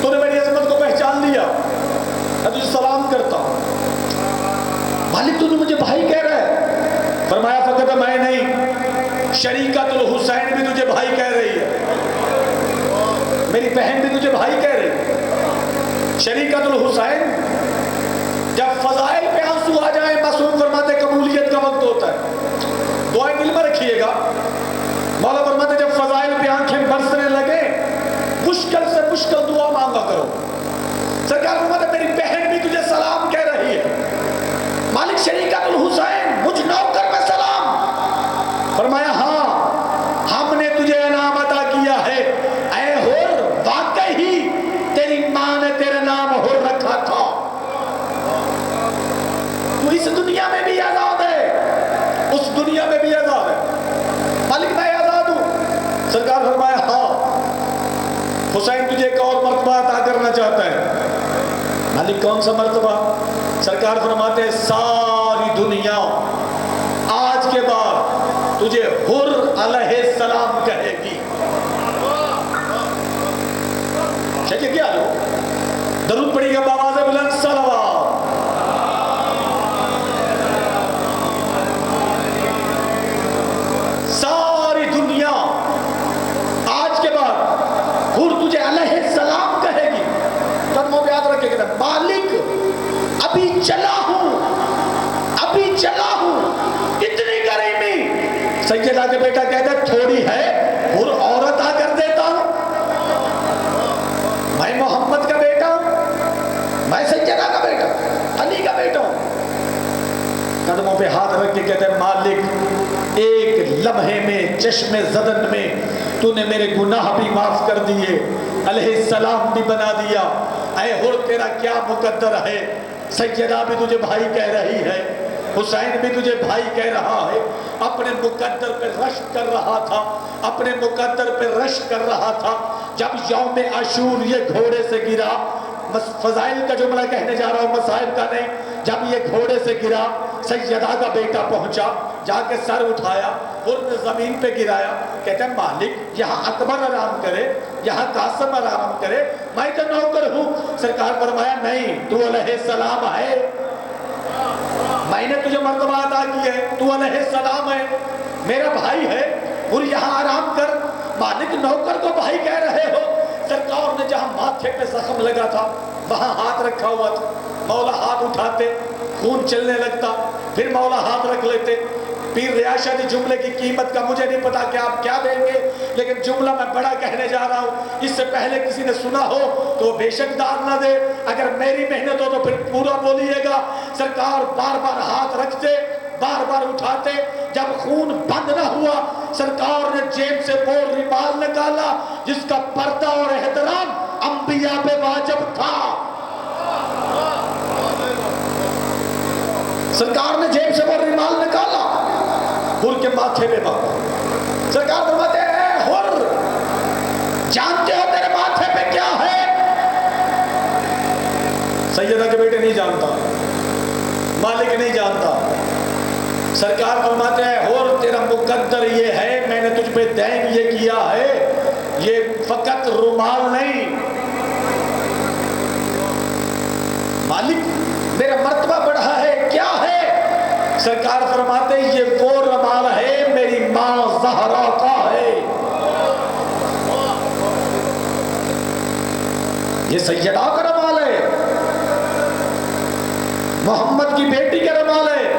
تو نے میری عظمت کو پہچان لیا، میں تجھے سلام کرتا ہوں۔ مالک تو نے مجھے بھائی کہہ رہا ہے۔ فرمایا فقط میں نہیں، شریکت الحسین بھی تجھے بھائی کہہ رہی ہے، میری بہن بھی تجھے بھائی کہہ رہی ہے۔ شریکت الحسین، جب فضائل پہ آنسو آ جائیں، معصوم فرماتے قبولیت کا وقت ہوتا ہے، دعائیں دل میں رکھیے گا۔ مولا فرماتے جب فضائل پہ آنکھیں برسنے لگے، مشکل سے مشکل دعا مانگا کرو۔ سرکار فرماتے میری بہن بھی تجھے سلام کہہ رہی ہے، مالک شریکت الحسین مجھ نوکر میں سلام۔ فرمایا ہاں، ہم نے تجھے انعام عطا کیا ہے، اے حر، واقعی ہی تیری ماں نے تیرا نام حر رکھا تھا، تو اس دنیا میں بھی آزاد ہے، اس دنیا میں بھی آزاد ہے۔ مالک میں آزاد ہوں۔ سرکار فرمایا ہاں، حسین تجھے ایک اور مرتبہ عطا کرنا چاہتا ہے۔ مالک کون سا مرتبہ؟ سرکار فرماتے ہیں ساری دنیا آج کے بعد تجھے حر علیہ السلام کہے گی۔ شکیہ کیا لو درود پڑھی گا باواز بلند صلوات۔ ساری دنیا آج کے بعد حر تجھے علیہ السلام کہے گی۔ قدموں پہ یاد رکھے گا مالک ابھی چلا ہوں، ابھی چلا ہوں، اتنی کریمی۔ سیدہ کے بیٹا کہتا ہے تھوڑی ہے، حر عورت آ کر دیتا ہوں، میں محمد کا بیٹا ہوں، میں سیدہ کا بیٹا، علی کا بیٹا ہوں۔ قدموں پہ ہاتھ رکھ کے کہتے ہیں مالک ایک لمحے میں، چشم زدن میں تو نے میرے گناہ بھی معاف کر دیے، علیہ السلام بھی بنا دیا۔ اے حر تیرا کیا مقدر ہے، سیدہ بھی تجھے بھائی کہہ رہی ہے، حسین بھی تجھے بھائی کہہ رہا ہے، اپنے مقدر پہ رشک کر رہا تھا، اپنے مقدر پہ رشک کر رہا تھا۔ جب یوم عاشور یہ گھوڑے سے گرا، فضائل کا جملہ کہنے جا رہا ہوں، مصائب کا نہیں، جب یہ گھوڑے سے گرا، سیدہ کا بیٹا پہنچا، جا کے سر اٹھایا اور زمین پہ گرایا، کہتے ہیں مالک یہاں اکبر آرام کرے، یہاں قاسم آرام کرے، میں تو نوکر ہوں۔ سرکار فرمایا نہیں، تو علیہ السلام ہے، میں نے تجھے مرتبہ عطا کی ہے، تو علیہ السلام ہے، میرا بھائی ہے، اور یہاں آرام کر۔ مالک نوکر کو بھائی کہہ رہے ہو؟ سرکار نے جہاں ماتھے پہ زخم لگا تھا وہاں ہاتھ رکھا ہوا تھا، مولا ہاتھ اٹھاتے، خون چلنے لگتا، پھر مولا ہاتھ رکھ لیتے۔ پیر ریاشہ دی جملے کی قیمت کا مجھے نہیں پتا کہ آپ کیا دیں گے، لیکن جملہ میں بڑا کہنے جا رہا ہوں، اس سے پہلے کسی نے سنا ہو تو بے شک دار نہ دے، اگر میری محنت ہو تو پھر پورا بولیے گا۔ سرکار بار بار ہاتھ رکھتے، بار بار اٹھاتے، جب خون بند نہ ہوا سرکار نے جیب سے وہ رومال نکالا جس کا پردہ اور احترام انبیاء پہ واجب تھا۔ سرکار نے جیب سے وہ رومال نکالا، حر کے ماتھے پہ باندھا۔ سرکار فرماتے ہیں حر جانتے ہو تیرے ماتھے پہ کیا ہے؟ سیدہ کے بیٹے نہیں جانتا، مالک نہیں جانتا. سرکار فرماتے ہیں اور تیرا مقدر یہ ہے، میں نے تجھ پہ دین یہ کیا ہے، یہ فقط رومال نہیں. مالک میرا مرتبہ بڑھا ہے، کیا ہے؟ سرکار فرماتے ہیں یہ وہ رومال ہے میری ماں زہرا کا ہے، یہ سیدہ کا رومال ہے، محمد کی بیٹی کا رومال ہے،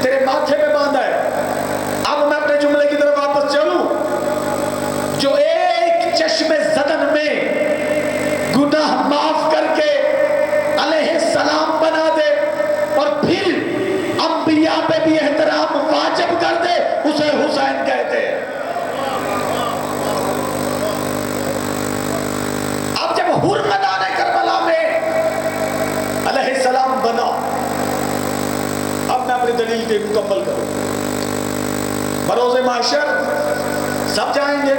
تیرے ماتھے پہ باندھا ہے. اب میں اپنے جملے کی طرف واپس چلوں. جو ایک چشم زدن میں گناہ معاف کر کے علیہ السلام بنا دے اور پھر انبیاء پہ بھی احترام واجب کر دے، اسے حسین کہتے ہیں. اب جب حر میدان کربلا میں علیہ السلام بنا، اب میں اپنی دلیل کے مکمل کروں. بروز محشر سب جائیں گے،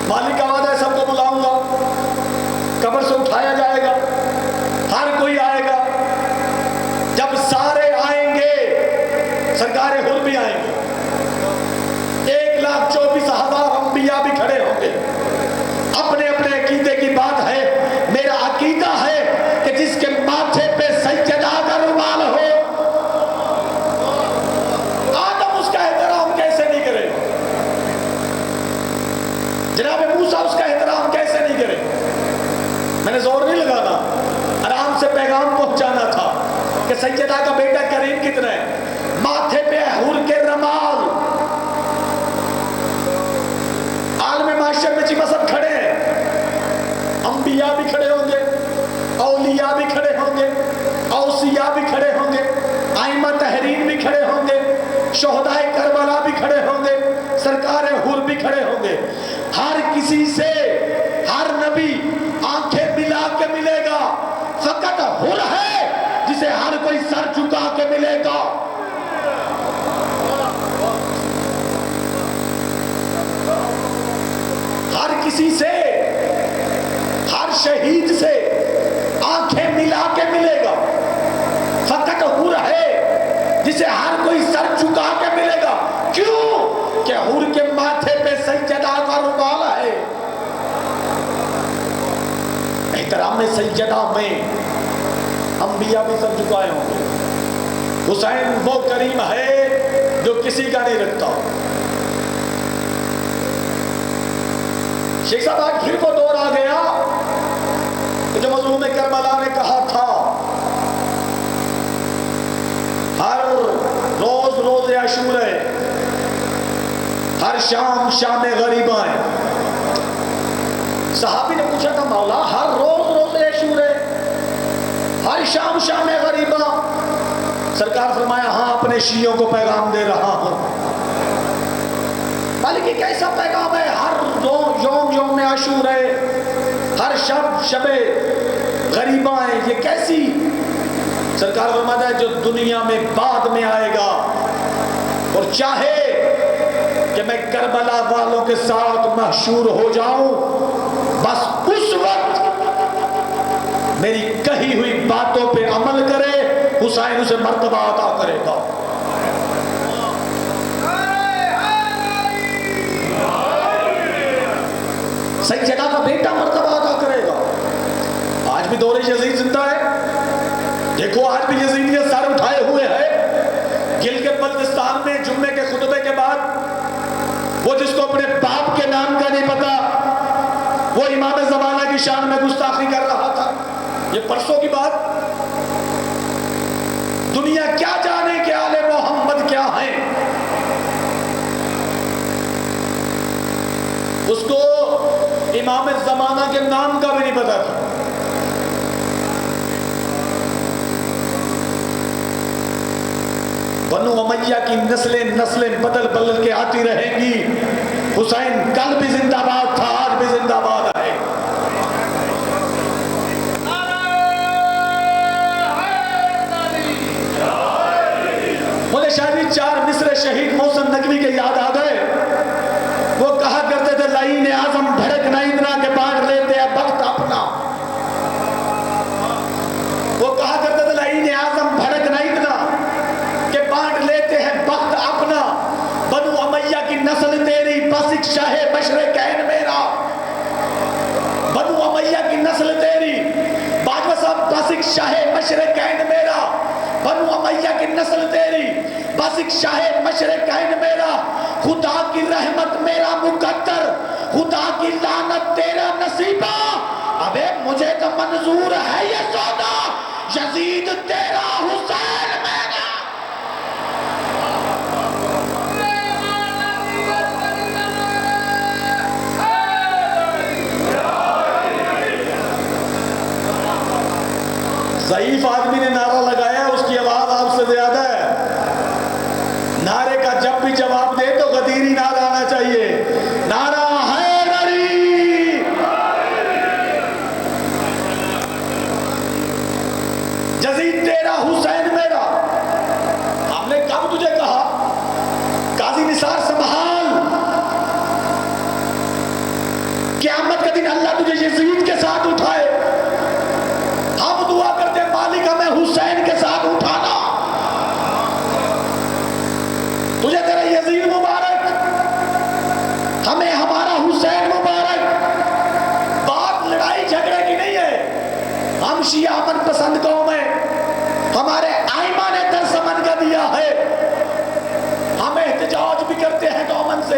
مالک کا وعدہ ہے سب کو بلاؤں گا، قبر سے اٹھایا جائے گا، ہر کوئی آئے گا. جب سارے آئیں گے سرکار حر بھی آئیں گے، 1,24,000 انبیاء بھی کھڑے ہوں گے. اپنے اپنے عقیدے کی بات ہے. میرا عقیدہ ہے کہ جس کے ماتھے پہ سجدہ کا رومال ہو، آدم اس کا احترام کیسے نہیں کرے، جناب موسیٰ اس کا احترام کیسے نہیں کرے. میں نے زور نہیں لگانا، آرام سے پیغام پہنچانا تھا کہ سیدہ کا بیٹا کریم کتنا ہے. ماتھے پہ حور کے رومال، عالم معاشر میں چیمہ سب کھڑے ہیں، انبیاء بھی کھڑے ہوں گے، اولیاء بھی کھڑے ہوں گے، اوصیاء بھی کھڑے ہوں گے، ائمہ تحریر بھی کھڑے ہوں گے، شہدائے کربلا بھی کھڑے ہوں گے، سرکار حر بھی کھڑے ہوں گے. ہر کسی سے ہر نبی آنکھیں ملا کے ملے گا، فقط حر ہے جسے ہر کوئی سر جھکا کے ملے گا. ہر کسی سے، ہر شہید سے آنکھیں ملا کے ملے گا، فقط حر ہے جسے ہر کوئی سر جھکا کے ملے گا. کیوں؟ کہ حر کے ماتھے پہ سجدہ کا رومال ہے. احترام سجدہ میں انبیاء بھی سر جھکائے ہوں گے. حسین وہ کریم ہے جو کسی کا نہیں رکھتا. شیخ صاحب آج پھر وہ دور آ گیا جو مظلوم کربلا نے کہا تھا ہر روز روز عاشورہ، ہر شام شام غریباں. صحابی نے پوچھا تھا مولا ہر روز روز عاشورہ، ہر شام شام غریباں. سرکار فرمایا ہاں اپنے شیعوں کو پیغام دے رہا ہوں. مالک یہ کیسا پیغام ہے؟ ہر یوم عاشورہ، ہر شب غریباں ہیں، یہ کیسی؟ سرکار فرماتا ہے جو دنیا میں بعد میں آئے گا اور چاہے کہ میں کربلا والوں کے ساتھ محشور ہو جاؤں، بس اس وقت میری کہی ہوئی باتوں پہ عمل کرے، حسین اسے مرتبہ عطا کرے گا. سیدہ کا بیٹا مرتبہ عطا کرے گا. آج بھی دور یزید زندہ ہے. دیکھو آج بھی یزیدیت سر اٹھائے ہوئے ہے. گلگت بلتستان میں جمعے کے خطبے کے بعد وہ جس کو اپنے باپ کے نام کا نہیں پتا وہ امام زمانہ کی شان میں گستاخی کر رہا تھا. یہ پرسوں کی بات. دنیا کیا جانے کہ آل محمد کیا ہیں. اس کو امام زمانہ کے نام کا بھی نہیں پتا تھا. بنو امیہ کی نسلیں بدل کے آتی رہیں گی. حسین کل بھی زندہ باد تھا، آج بھی زندہ باد ہے. مجھے شاید 4 مصرے شہید محسن نقوی کے یاد آ گئے. وہ کہا کرتے تھے لعین اعظم بھڑک نہ اتنا کہ بانٹ لیتے ہیں وقت اپنا. وہ کہا کرتے تھے لعین اعظم شاہ مشرقین میرا، بنو امیہ کی نسل تیری، باجوہ صاحب باسک شاہ مشرقین میرا، بنو امیہ کی نسل تیری، باسک شاہ مشرقین میرا، خدا کی رحمت میرا مقدر، خدا کی لعنت تیرا نصیبہ، ابے مجھے تو منظور ہے یہ سودا، یزید تیرا حسین میرا۔ ضعیف آدمی نے نعرہ لگایا، اس کی آواز آپ سے زیادہ ہے، نعرے کا جب بھی جواب دے تو غدیری نعرہ آنا چاہیے، نعرہ حیدری، یزید تیرا حسین میرا۔ ہم نے کب تجھے کہا قاضی نثار سنبھال، قیامت کا دن اللہ تجھے یزید کے ساتھ اٹھائے، ہم دعا کرتے مالک ہمیں حسین کے ساتھ اٹھانا، تجھے تیرا یزید مبارک، ہمیں ہمارا حسین مبارک۔ بات لڑائی جھگڑے کی نہیں ہے، ہم شیعہ امن پسند قوم ہیں، ہمارے آئمہ نے درس امن کا دیا ہے، ہم احتجاج بھی کرتے ہیں تو امن سے،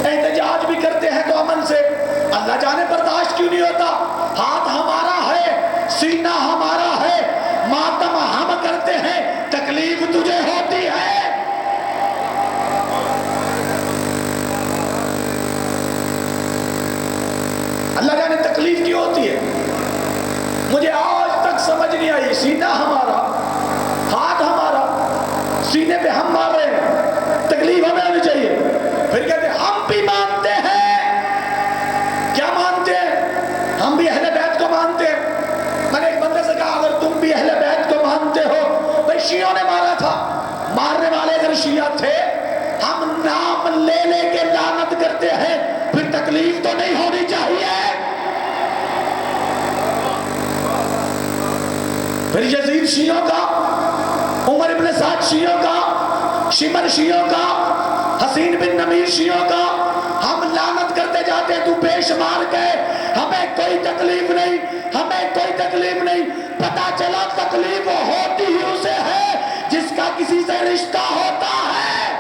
احتجاج بھی کرتے ہیں تو امن سے، اللہ جانے برداشت کیوں نہیں ہوتا، ہاتھ ہمارا ہے، سینہ ہمارا ہے، ماتم ہم کرتے ہیں، تکلیف تجھے ہوتی ہے۔ اللہ جانے تکلیف کیوں ہوتی ہے، مجھے آج تک سمجھ نہیں آئی، سینہ ہمارا، ہاتھ ہمارا، سینے پہ ہم مار رہے ہیں، تکلیف ہمیں ہونی چاہیے، پھر کہتے ہیں ہم بھی مانتے ہیں، کیا مانتے ہیں؟ ہم بھی اہل بیت کو مانتے ہیں۔ میں نے ایک بندے سے کہا اگر تم بھی اہل بیت کو مانتے ہو، بھئی شیعوں نے مارا تھا، مارنے والے اگر شیعہ تھے، ہم نام لے لے کے لعنت کرتے ہیں، پھر تکلیف تو نہیں ہونی چاہیے۔ پھر یزید شیعوں کا، عمر ابن سعد شیعوں کا، شمر شیعوں کا، حسین بن نمیر شیعوں کا، ہم لعنت کرتے جاتے ہیں، تو بے شمار گئے، ہمیں کوئی تکلیف نہیں، ہمیں کوئی تکلیف نہیں، پتا چلا تکلیف ہوتی ہی اسے ہے جس کا کسی سے رشتہ ہوتا ہے۔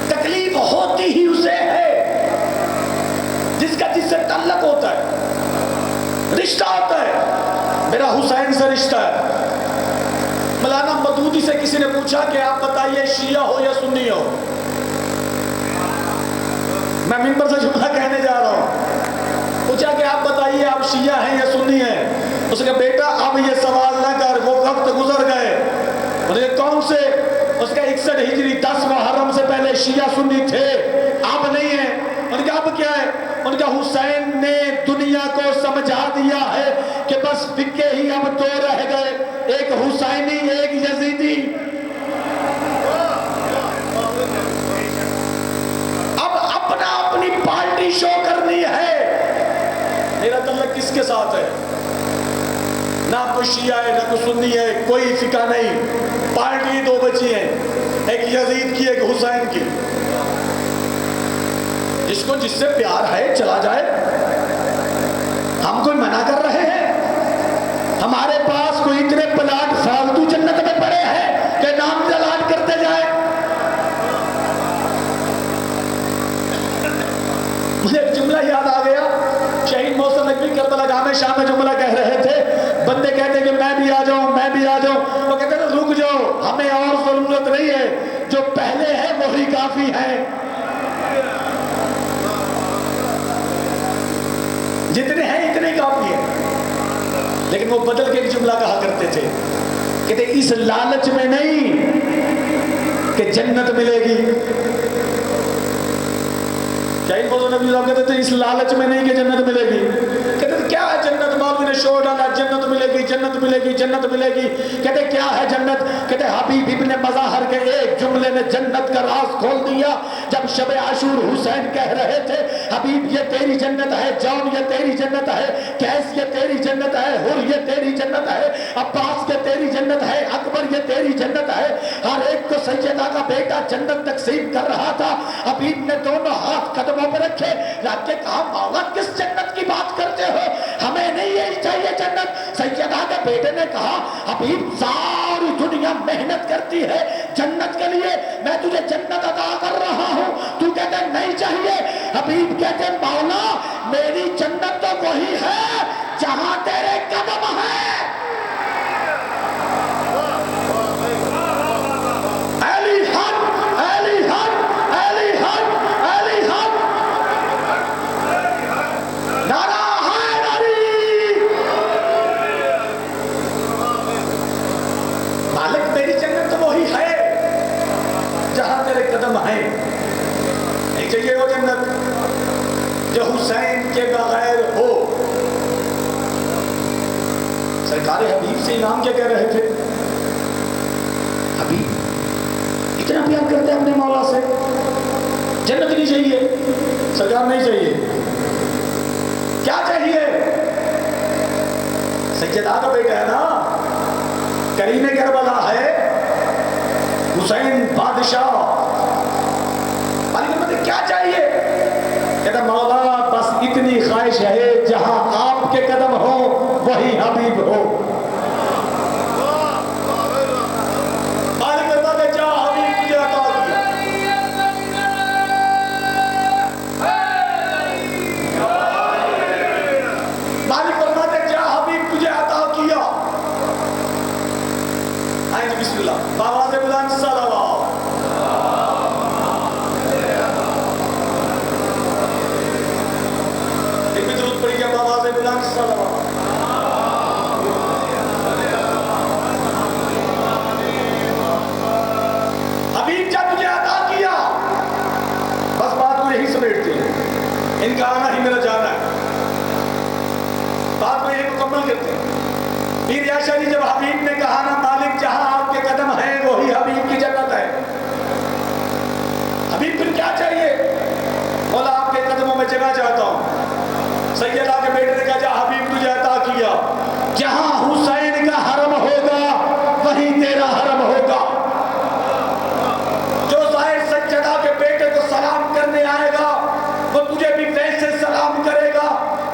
تکلیف ہوتی ہی اسے ہے جس کا جس سے تعلق ہوتا ہے، رشتہ ہوتا ہے۔ میرا حسین سے رشتہ ہے۔ مولانا مودودی سے کسی نے پوچھا کہ آپ بتائیے شیعہ ہو یا سنی ہو، میں منبر سے جملہ کہنے جا رہا ہوں، پوچھا کہ آپ بتائیے آپ شیعہ ہیں یا سنی ہیں، اس نے کہا بیٹا اب یہ سوال نہ کر، وہ وقت گزر گئے۔ انہوں نے کہا کون سے؟ اس کا 61 ہجری 10 محرم سے پہلے شیعہ سنی تھے، اب نہیں ہے۔ ان کا اب کیا ہے؟ ان کا حسین نے دنیا کو سمجھا دیا ہے کہ بس فقہ ہی اب دو رہ گئے، ایک حسینی ایک یزیدی۔ اب اپنا اپنی پارٹی شو کرنی ہے۔ میرا تعلق کس کے ساتھ ہے؟ نہ کوئی شیعہ ہے نہ کوئی سنی ہے، کوئی فقہ نہیں، پارٹی دو بچی ہیں، ایک یزید کی ایک حسین کی۔ جس کو جس سے پیار ہے چلا جائے، ہم کوئی منع کر رہے ہیں؟ ہمارے پاس کوئی اتنے پلاٹ فالتو جنت میں پڑے ہیں کہ نام جلال کرتے جائے۔ مجھے ایک جملہ یاد آ گیا، شہید محسن نقوی کربلا جامع شاہ میں جملہ کہہ رہے تھے، بندے کہتے کہ میں بھی آ جاؤں میں بھی آ جاؤں، وہ کہتے ہیں رک جاؤ، ہمیں اور ضرورت نہیں ہے، جو پہلے ہے وہی کافی ہے۔ جتنے ہیں اتنے کافی ہیں۔ لیکن وہ بدل کے ایک جملہ کہا کرتے تھے، کہتے اس لالچ میں نہیں کہ جنت ملے گی، شہید محسن نقوی صاحب کہتے تھے اس لالچ میں نہیں کہ جنت ملے گی، کہتے تھے کیا ہے جنت؟ مولوی نے شور ڈالا جنت ملے گی جنت ملے گی جنت ملے گی. کہتے کیا ہے جنت؟ کہتے حبیب ابن مظاہر کے ایک جملے نے جنت کا راز کھول دیا. جب شب عاشور حسین کہہ رہے تھے حبیب یہ تیری جنت ہے، جون یہ تیری جنت ہے، قیس یہ تیری جنت ہے، حر یہ تیری جنت ہے، عباس یہ تیری جنت ہے، اکبر یہ تیری جنت ہے. ہر ایک کو سیدہ کا بیٹا جنت تقسیم کر رہا تھا. حبیب نے دونوں ہاتھ قدموں پر رکھے، رکھ کے کہا مولا کس جنت کی بات کرتے ہو؟ ہمیں نہیں یہی چاہیے جنت. سیدہ کے بیٹے نے کہا حبیب ساری دنیا محنت کرتی ہے جنت کے لیے، میں تجھے جنت عطا کر رہا ہوں، تو کہتے نہیں چاہیے. حبیب کہتے مولا میری جنت تو وہی ہے جہاں تیرے قدم ہے. نہیں چاہیے وہ جنت جو حسین کے بغیر ہو. سرکار حبیب سے امام کیا کہہ رہے تھے؟ حبیب اتنا پیار کرتے ہیں اپنے مولا سے، جنت نہیں چاہیے؟ سرکار نہیں چاہیے. کیا چاہیے؟ سیدہ کا بیٹا ہے نا، کریم کربلا ہے، حسین بادشاہ. کیا چاہیے؟ کہتا مولا بس اتنی خواہش ہے جہاں آپ کے قدم ہو وہی حبیب ہو. مالک فرماتے جا حبیب تجھے عطا کیا. مالک فرماتے جا حبیب تجھے عطا کیا. آئیں جی بسم اللہ بآواز بلند صلوات. حبیب جب مجھے عطا کیا بس بات کو یہی سمیٹتے ہیں، ان کا آنا ہی میرا جانا ہے، بات کو یہی مکمل کرتے ہیں. پیر عائشہ جی جب حبیب نے کہا نا مالک جہاں آپ کے قدم ہیں وہی حبیب کی جنت ہے، حبیب پھر کیا چاہیے؟ مولا آپ کے قدموں میں جگہ چاہتا ہوں. سیدہ کے بیٹے نے کہا جا حبیب تجھے عطا کیا، جہاں حسین کا حرم ہوگا وہی تیرا حرم ہوگا. جو ظاہر سجدہ کے بیٹے کو سلام کرنے آئے گا وہ تجھے بھی ویسے سلام کرے گا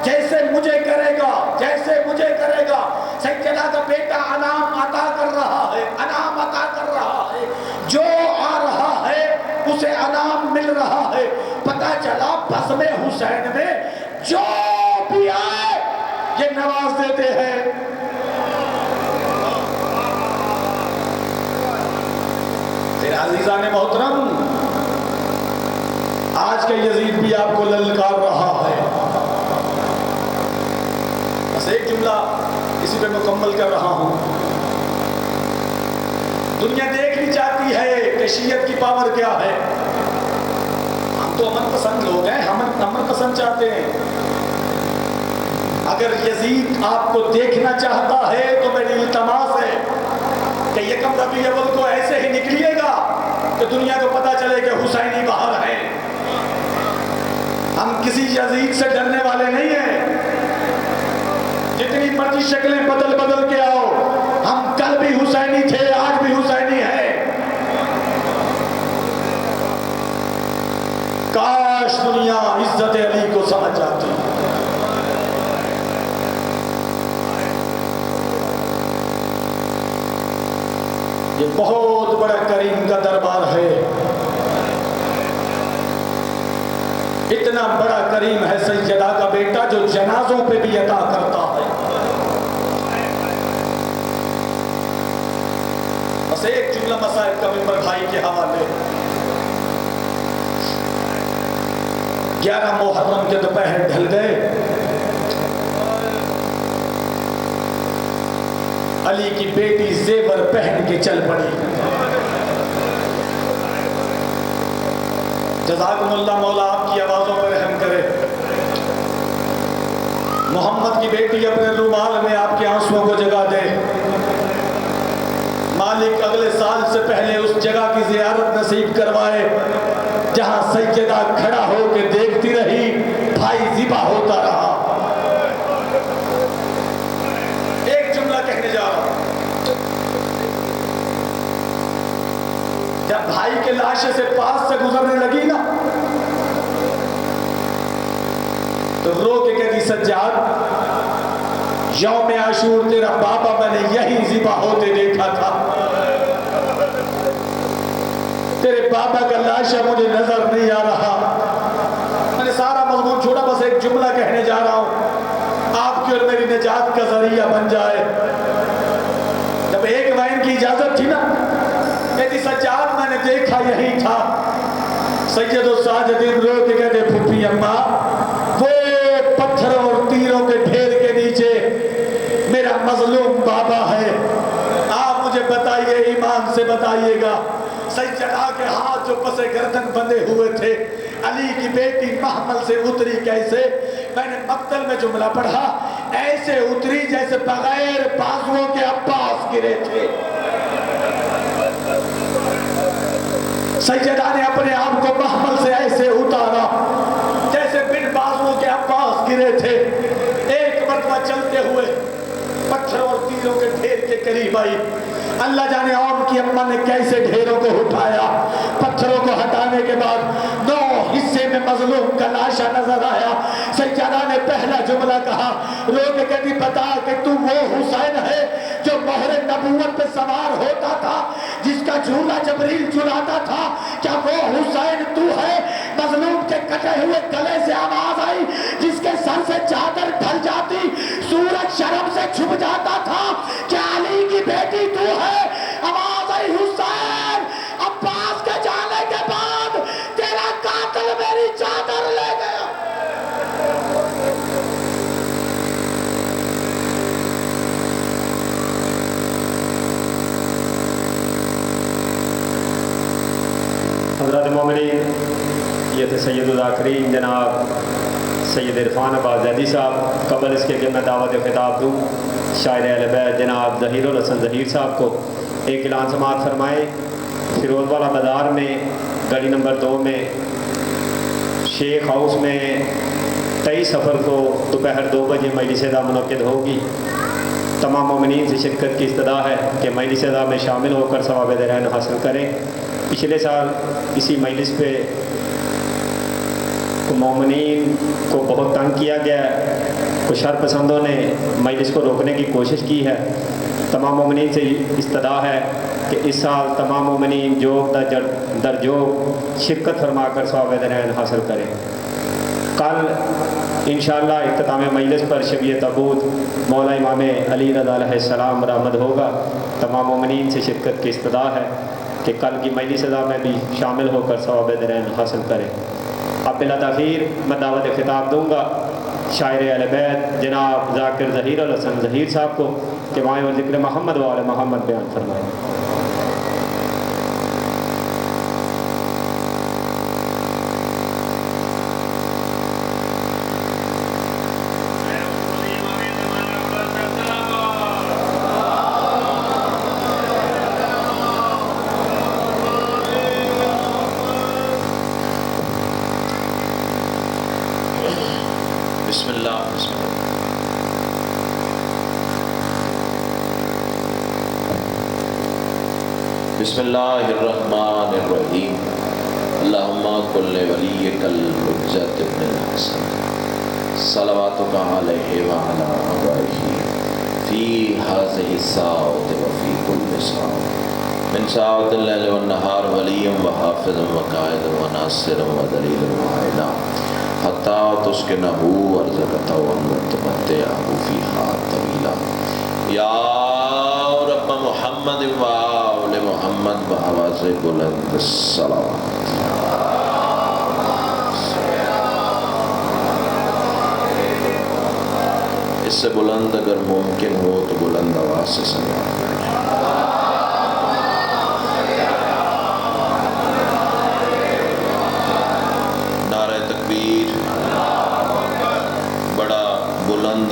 جیسے مجھے کرے گا، جیسے مجھے کرے گا. سجدہ کا بیٹا انعام عطا کر رہا ہے، انعام عطا کر رہا ہے، جو آ رہا ہے اسے انعام مل رہا ہے. پتہ چلا بزم حسین میں جو بھی آئے یہ نواز دیتے ہیں. پھر عزیزان محترم آج کا یزید بھی آپ کو للکار رہا ہے. بس ایک جملہ اسی پہ مکمل کر رہا ہوں. دنیا دیکھنی چاہتی ہے کہ شیعت کی پاور کیا ہے. ہم تو امن پسند لوگ ہیں، ہم امن پسند چاہتے ہیں. اگر یزید آپ کو دیکھنا چاہتا ہے تو میری التماس ہے کہ یکم ربیع الاول کو ایسے ہی نکلیے گا کہ دنیا کو پتا چلے کہ حسینی باہر ہے. ہم کسی یزید سے ڈرنے والے نہیں ہیں. جتنی مرضی شکلیں بدل بدل کے آؤ، ہم کل بھی حسینی تھے، آج بھی حسینی ہے. کاش دنیا عزت علی کو سمجھ جاتی. یہ بہت بڑا کریم کا دربار ہے. اتنا بڑا کریم ہے سیدہ کا بیٹا جو جنازوں پہ بھی عطا کرتا ہے. بس ایک جملہ مصائب کا ممبر بھائی کے حوالے. 11 محرم کے دوپہر ڈھل گئے. علی کی بیٹی زیور پہن کے چل پڑی. جزاکم اللہ مولا آپ کی آوازوں پر رحم کرے. محمد کی بیٹی اپنے رومال میں آپ کے آنسوؤں کو جگا دے. مالک اگلے سال سے پہلے اس جگہ کی زیارت نصیب کروائے جہاں سیدہ کھڑا ہو کے دیکھتی رہی بھائی ذبح ہوتا رہا. ایک جملہ کہنے جا رہا ہوں. جب بھائی کے لاشے سے پاس سے گزرنے لگی نا تو رو کے کہتی سجاد یوم عاشور تیرا بابا میں نے یہی ذبح ہوتے دیکھا تھا. تیرے بابا کا لاشا مجھے نظر نہیں آ رہا. میں نے سارا مضمون چھوڑا, بس ایک جملہ کہنے جا رہا ہوں آپ کی اور میری نجات کا ذریعہ بن جائے. جب ایک وین کی اجازت تھی نا کہتی سجاد میں نے دیکھا یہی تھا. سید و ساجدین رو کے کہتے پھپھی اماں وہ پتھروں اور تیروں کے ڈھیر کے نیچے میرا مظلوم بابا ہے. آپ مجھے بتائیے, ایمان سے بتائیے گا, سیدہ کے ہاتھ جو پسے گردن بندے ہوئے تھے علی کی بیٹی محمل سے اتری کیسے؟ میں نے مقتل میں جملہ پڑھا ایسے اتری جیسے بغیر بازوؤں کے عباس گرے تھے. سیدہ نے اپنے آپ کو محمل سے ایسے اتارا جیسے بن بازوؤں کے عباس گرے تھے. ایک مرتبہ چلتے ہوئے پتھروں اور تیروں کے ڈھیر کے قریب آئی. اللہ جانے عام کی اماں نے کیسے ڈھیروں کو اٹھایا. پتھروں کو ہٹانے کے بعد 9 حصے میں مظلوم کا لاشا نظر آیا. سیدہ نے پہلا جملہ کہا رو کے کہتی بتا کہ تو وہ حسین ہے جو مہر نبوت پہ سوار ہوتا تھا, جس کا جھولا جبریل جلاتا تھا. کیا وہ حسین تو ہے؟ مظلوم کے کٹے ہوئے گلے سے آواز آئی جس کے سر سے چادر ڈھل جاتی سورج شرم سے چھپ جاتا تھا. کیا علی کی بیٹی تو ہے؟ آواز آئی حسین عباس کے جانے کے بعد تیرا قاتل میری چادر لے گیا. حضرات مومنین, یہ تھے سید الذاکرین جناب سید عرفان عباس زیدی صاحب. قبل اس کے کہ میں دعوت خطاب دوں شاعر اہل بیت جناب ظہیر الحسن ظہیر صاحب کو ایک اعلان سماعت فرمائے. فیروز والا بازار میں گلی نمبر 2 میں شیخ ہاؤس میں 23 سفر کو دوپہر 2 بجے مجلس عزا منعقد ہوگی. تمام مومنین سے شرکت کی استدعا ہے کہ مجلس عزا میں شامل ہو کر ثواب درین حاصل کریں. پچھلے سال اسی مجلس پہ مومنین کو بہت تنگ کیا گیا ہے. کچھ شر پسندوں نے مجلس کو روکنے کی کوشش کی ہے. تمام مومنین سے استدعا ہے کہ اس سال تمام مومنین جو در جو شرکت فرما کر ثواب درین حاصل کریں. کل انشاءاللہ اختتام مجلس پر شبیہ تابوت مولا امام علی رضا علیہ السلام برآمد ہوگا. تمام مومنین سے شرکت کی استدعا ہے کہ کل کی مجلس عزا میں بھی شامل ہو کر ثواب درین حاصل کریں. اب بلا تاخیر میں دعوت خطاب دوں گا شاعر اہل بیت جناب ذاکر ظہیر الحسن ظہیر صاحب کو کہ وائیں اور ذکر محمد و آل محمد بیان فرمائیں. بسم اللہ بسم اللہ الرحمن الرحیم. اللہم کل ولیک الحجت ابن الحسن صلواتک علیہ وعلا آبائہ فی ہذہ الساعۃ وفی کل ساعۃ من ساعۃ اللیل والنہار ولیم وحافظ وقائد وناصر ودلیل وعینا حتیٰ تسکنہو ارزقتہ وتمتعہ فیہا طویلا. یا رب محمد و آل محمد بآواز بلند الصلوات. اس سے بلند اگر ممکن ہو تو بلند آواز سے سلام. نعرہ تکبیر. بڑا بلند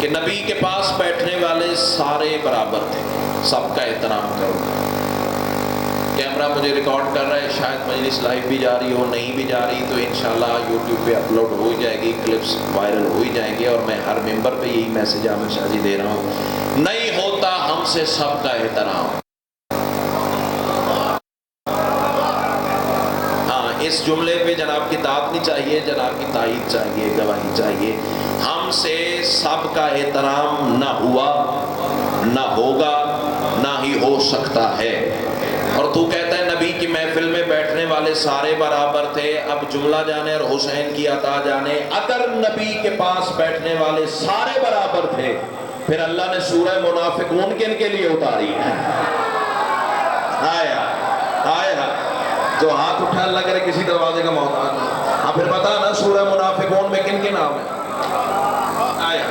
کہ نبی کے پاس بیٹھنے والے سارے برابر تھے، سب کا احترام کرو۔ کیمرہ مجھے ریکارڈ کر رہا ہے، شاید مجلس لائیو بھی جاری ہو، نہیں بھی جاری تو انشاءاللہ یوٹیوب پہ اپلوڈ ہو جائے گی، کلپس وائرل ہو ہی جائیں گے، اور میں ہر ممبر پہ یہی میسج عامر شاہ جی دے رہا ہوں، نہیں ہوتا ہم سے سب کا احترام۔ ہاں، اس جملے پہ جناب کی داد نہیں چاہیے، جناب کی تائید چاہیے، گواہی چاہیے۔ ہم سے سب کا احترام نہ ہوا، نہ ہوگا، نہ ہی ہو سکتا ہے۔ اور تو کہتا ہے نبی کی محفل میں بیٹھنے والے سارے برابر تھے۔ اب جملہ جانے اور حسین کی عطا جانے، اگر نبی کے پاس بیٹھنے والے سارے برابر تھے پھر اللہ نے سورہ منافقون کن کے لیے اتاری ہے؟ آیا آیا جو ہاتھ اٹھا اللہ کرے کسی دروازے کا محتاج نہیں۔ ہاں پھر بتا نا سورہ منافقون میں کن کے نام ہے؟ آیا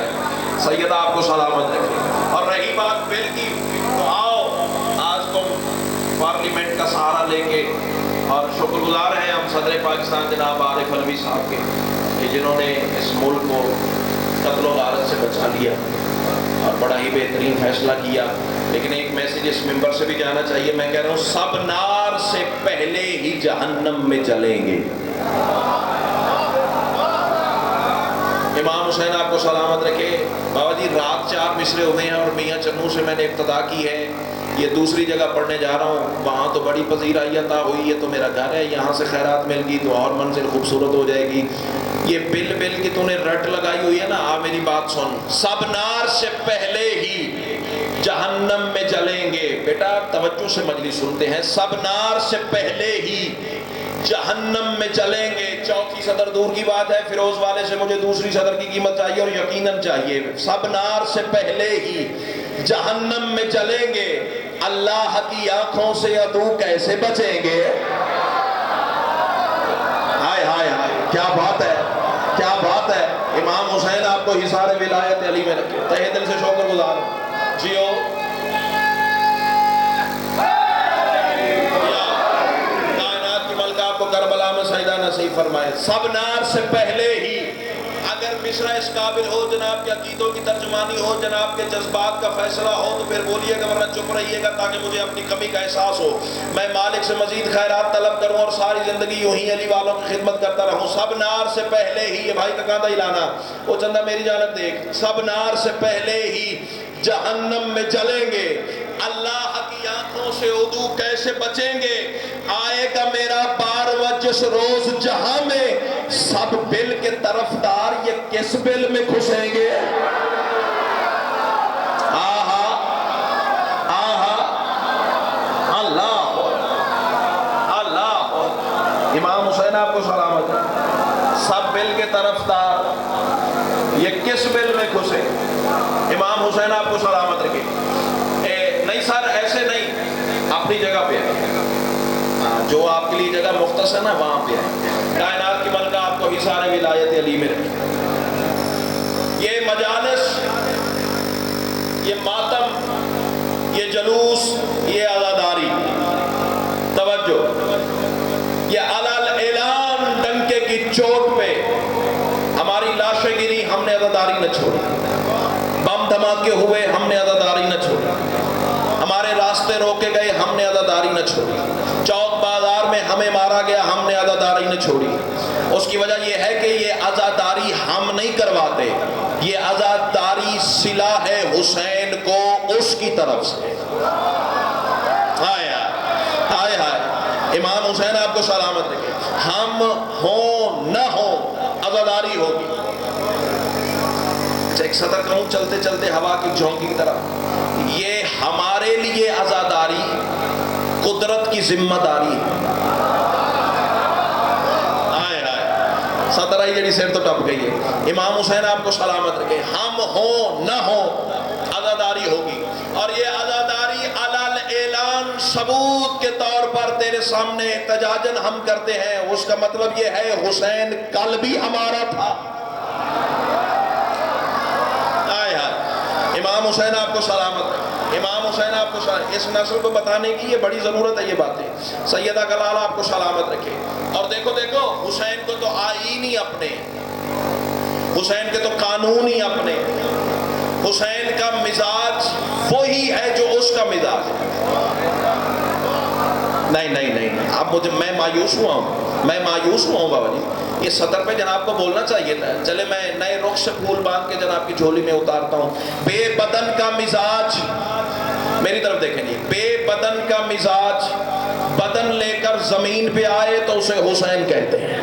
سیدہ آپ کو سلامت رکھے۔ اور رہی بات بل کی، تو آؤ آج تم پارلیمنٹ کا سہارا لے کے، اور شکر گزار ہیں ہم صدر پاکستان جناب عارف علوی صاحب کے کہ جنہوں نے اس ملک کو قتل و غارت سے بچا لیا اور بڑا ہی بہترین فیصلہ کیا۔ لیکن ایک میسج اس ممبر سے بھی جانا چاہیے، میں کہہ رہا ہوں سب نار سے پہلے ہی جہنم میں جلیں گے۔ امام حسین آپ کو سلامت رکھے۔ بابا جی رات 4 مصرے ہوئے ہیں اور میاں چنو سے میں نے ابتدا کی ہے، یہ دوسری جگہ پڑھنے جا رہا ہوں، وہاں تو بڑی پذیرائیت ہوئی ہے، تو میرا گھر ہے، یہاں سے خیرات مل گئی تو اور منزل خوبصورت ہو جائے گی۔ یہ بل کی تو نے رٹ لگائی ہوئی ہے نا، میری بات سن، سب نار سے پہلے ہی جہنم میں جلیں گے۔ بیٹا توجہ سے مجلس سنتے ہیں، سب نار سے پہلے ہی جہنم میں چلیں گے۔ چوتھی صدر دور کی بات ہے، فیروز والے سے مجھے دوسری صدر کی قیمت چاہیے اور یقیناً چاہیے۔ سب نار سے پہلے ہی جہنم میں چلیں گے، اللہ کی آنکھوں سے عدو کیسے بچیں گے؟ ہائے ہائے ہائے، کیا بات ہے، کیا بات ہے۔ امام حسین آپ کو حصار ولایت علی میں رکھے، تہہ دل سے شکر گزار ہوں۔ جیو کو کربلا میں سجدہ نصیب فرمائے۔ سب نار سے پہلے ہی، اگر مصرع اس قابل ہو جناب کے عقیدوں کی ترجمانی ہو، جناب کے جذبات کا فیصلہ ہو تو پھر بولیے گا، ورنہ چپ رہیے گا تاکہ مجھے اپنی کمی کا احساس ہو، میں مالک سے مزید خیرات طلب کروں اور ساری زندگی یوں ہی علی والوں کی خدمت کرتا رہوں۔ سب نار سے پہلے ہی، یہ بھائی کا کاندھا ہلانا، وہ چندہ میری جانب دیکھ، سب نار سے پہلے ہی جہنم میں جلیں گے، اللہ کی آنکھوں سے عدو کیسے بچیں گے؟ آئے گا میرا بارواں جس روز جہاں میں، سب بل کے طرفدار یہ کس بل میں گھسیں گے؟ آہا آہا اللہ اللہ۔ امام حسین آپ کو سلامت ہے، سب بل کے طرفدار یہ کس بل میں گھسے؟ امام حسین آپ کو سلامت رکھے۔ نہیں سر ایسے نہیں، اپنی جگہ پہ ہے، جو آپ کے لیے جگہ مختص ہے نا وہاں پہ ہے۔ کائنات کی ملکہ آپ کو حصار ولایت علی میں رکھے۔ یہ مجالس، یہ ماتم، یہ جلوس، یہ عزاداری، توجہ، یہ علل اعلان ڈنکے کی چوٹ پہ ہماری لاشیں گری، ہم نے عزاداری نہ چھوڑی، بم دھماکے ہوئے ہم نے عزاداری نہ چھوڑی، ہمارے راستے روکے گئے ہم نے عزاداری نہ چھوڑی، چوک بازار میں ہمیں مارا گیا ہم نے عزاداری نہ چھوڑی۔ اس کی وجہ یہ ہے کہ یہ عزاداری ہم نہیں کرواتے، یہ عزاداری صلہ ہے حسین کو اس کی طرف سے۔ آیا آئے ہائے، امام حسین آپ کو سلامت رکھے، ہم ہوں نہ ہوں عزاداری ہوگی۔ ایک صدر کہوں چلتے چلتے ہوا کی جھونکی کی طرح، یہ ہمارے لیے عزاداری قدرت کی ذمہ داری ہے۔ آئے آئے صدر آئی جڑی سیر تو ٹپ گئی ہے۔ امام حسین آپ کو سلامت رکھے، ہم ہوں نہ ہوں عزاداری ہوگی، اور یہ عزاداری علل اعلان ثبوت کے طور پر تیرے سامنے احتجاجاً ہم کرتے ہیں۔ اس کا مطلب یہ ہے حسین کل بھی ہمارا تھا۔ امام حسین آپ کو سلامت، امام حسین آپ کو سلامت۔ اس نسل کو بتانے کی یہ بڑی ضرورت ہے یہ باتیں۔ سیدہ کلال آپ کو سلامت رکھے۔ اور دیکھو دیکھو حسین کو تو آئین ہی اپنے، حسین کے تو قانون ہی اپنے، حسین کا مزاج وہی ہے جو اس کا مزاج ہے. نہیں اب میں مایوس ہوا ہوں بابا جی. یہ سطر پہ جناب کو بولنا چاہیے تھا. چلے میں نئے رخ سے پھول باندھ کے جناب کی جھولی میں اتارتا ہوں. بے بدن کا مزاج، میری طرف دیکھیں جی، بے بدن کا مزاج بدن لے کر زمین پہ آئے تو اسے حسین کہتے ہیں.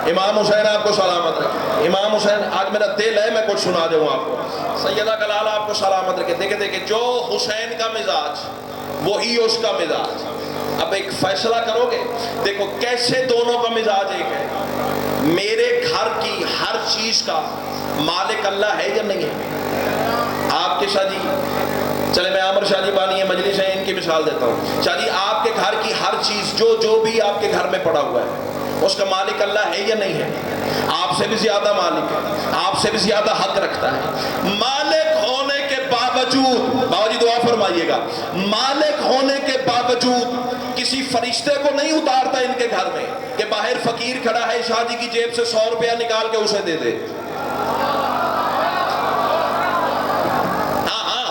امام حسین آپ کو سلامت رکھے. امام حسین، آج میرا دل ہے میں کچھ سنا دوں آپ کو. سیدہ کا لالہ آپ کو سلامت رکھے. دیکھیں جو حسین کا مزاج وہی اس کا مزاج. اب ایک فیصلہ کرو گے، دیکھو کیسے دونوں کا مزاج ایک ہے. میرے گھر کی ہر چیز کا مالک اللہ ہے یا نہیں ہے؟ آپ کے شاہ جی، چلے میں عامر شاہ جی بانی ہے مجلس ہے، ان کی مثال دیتا ہوں. شاہ جی آپ کے گھر کی ہر چیز جو بھی آپ کے گھر میں پڑا ہوا ہے اس کا مالک اللہ ہے یا نہیں ہے؟ آپ سے بھی زیادہ مالک ہے، آپ سے بھی زیادہ حق رکھتا ہے. مالک ہونے کے باوجود، بابا جی دعا فرمائیے گا، مالک ہونے کے باوجود کسی فرشتے کو نہیں اتارتا ان کے گھر میں کہ باہر فقیر کھڑا ہے شاہ جی کی جیب سے 100 روپیہ نکال کے اسے دے دے.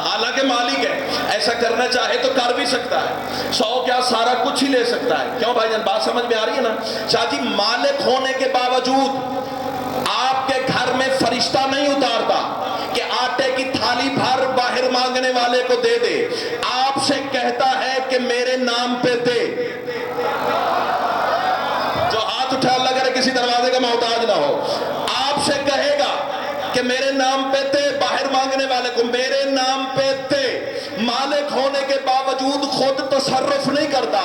حالانکہ مالک ہے، ایسا کرنا چاہے تو کر بھی سکتا ہے. 100 کیا سارا کچھ ہی لے سکتا ہے. کیوں بھائی جان، بات سمجھ میں آ رہی ہے نا؟ شاہ جی مالک ہونے کے باوجود آپ کے گھر میں فرشتہ نہیں اتارتا کہ آٹے کی تھالی بھر باہر مانگنے والے کو دے دے. آپ سے کہتا ہے کہ میرے نام پہ دے. جو ہاتھ اٹھا اللہ کرے کسی دروازے کا محتاج نہ ہو. آپ سے کہے گا کہ میرے نام پہ دے، باہر مانگنے والے کو میرے نام پہ دے. مالک ہونے کے باوجود خود تصرف نہیں کرتا.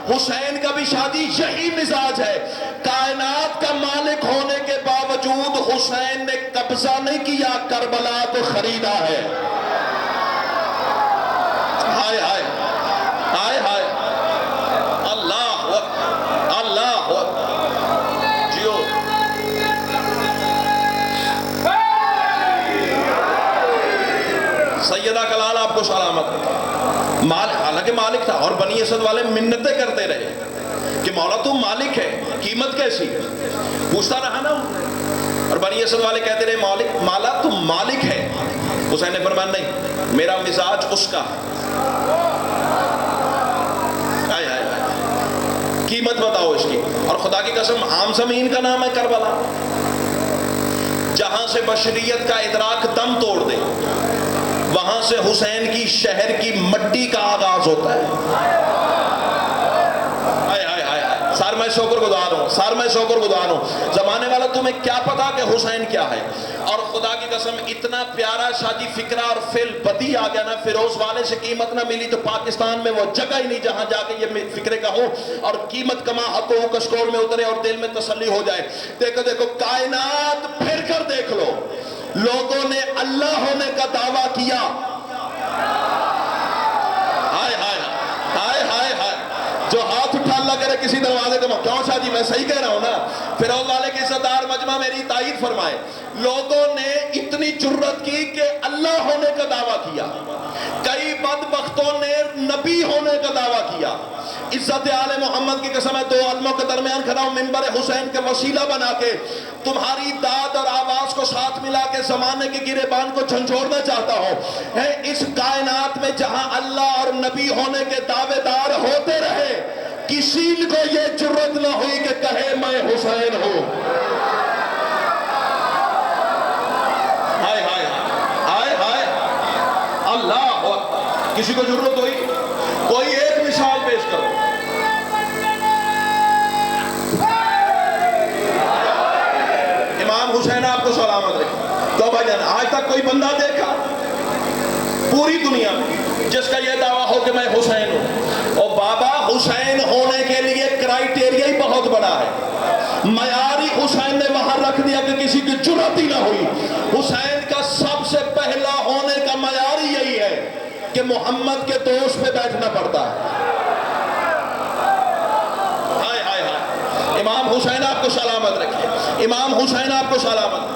حسین کا بھی شادی یہی مزاج ہے. کائنات کا مالک ہونے کے باوجود حسین نے قبضہ نہیں کیا، کربلا کو خریدا ہے. ہائے ہائے ہائے ہائے، اللہ اللہ جیو. سیدہ کلال آپ کو سلامت رکھے. حالانکہ مالک تھا، اور بنی اسد والے منتیں کرتے رہے کہ مولا تم مالک ہے، قیمت کیسی؟ پوچھتا رہا نا. اور بنی اسد والے کہتے رہے مولا تم مالک ہے. حسین نے فرمایا نہیں، میرا مزاج اس کا ہے. قیمت بتاؤ اس کی. اور خدا کی قسم عام زمین کا نام ہے کربلا، جہاں سے بشریت کا ادراک دم توڑ دے وہاں سے حسین کی شہر کی مٹی کا آغاز ہوتا ہے. سار میں شکر گزار ہوں. زمانے والا تمہیں کیا پتا کہ حسین کیا ہے. اور خدا کی قسم اتنا پیارا شادی فکرہ اور فل بدی آ گیا نا، فیروز والے سے قیمت نہ ملی تو پاکستان میں وہ جگہ ہی نہیں جہاں جا کے یہ فکرے کا ہو اور قیمت کما حقوق کشکول میں اترے اور دل میں تسلی ہو جائے. دیکھو کائنات پھر کر دیکھ لو، لوگوں نے اللہ ہونے کا دعویٰ کیا. ہائے ہائے ہائے ہائے ہائے، جو ہاتھ اٹھا اللہ کرے کسی دروازے کا. کیوں شاہ جی میں صحیح کہہ رہا ہوں نا؟ فیروز والے کے عزتدار مجمع میری تائید فرمائے. لوگوں نے اتنی جرت کی کہ اللہ ہونے کا دعویٰ کیا. کئی بدبختوں نے نبی ہونے کا دعویٰ کیا. عزت آل محمد کی قسم ہے، دو عالموں کے درمیان کھڑا ہوں، منبر حسین کے وسیلہ بنا کے تمہاری داد اور آواز کو ساتھ ملا کے زمانے کے گریبان کو جھنجھوڑنا چاہتا ہوں. اس کائنات میں جہاں اللہ اور نبی ہونے کے دعوے دار ہوتے رہے، کسی کو یہ جرت نہ ہوئی کہ کہے میں حسین ہوں. ہائے ہائے ہائے ہائے اللہ، کسی کو جرت ہوئی؟ کوئی ایک مثال پیش کرو. امام حسین آپ کو سلامت رکھے. تو بھائی جان آج تک کوئی بندہ دیکھا پوری دنیا میں جس کا یہ دعویٰ ہو کہ میں حسین ہوں؟ اور بابا حسین ہونے کے لیے کرائیٹیریا ہی بہت بڑا ہے. معیاری حسین نے وہاں رکھ دیا کہ کسی کی جرت ہی نہ ہوئی. حسین کا سب سے پہلا ہونے کا معیار یہی ہے کہ محمد کے دوست پہ بیٹھنا پڑتا ہے. ہائے ہائے ہائے، امام حسین آپ کو سلامت رکھے. امام حسین آپ کو سلامت.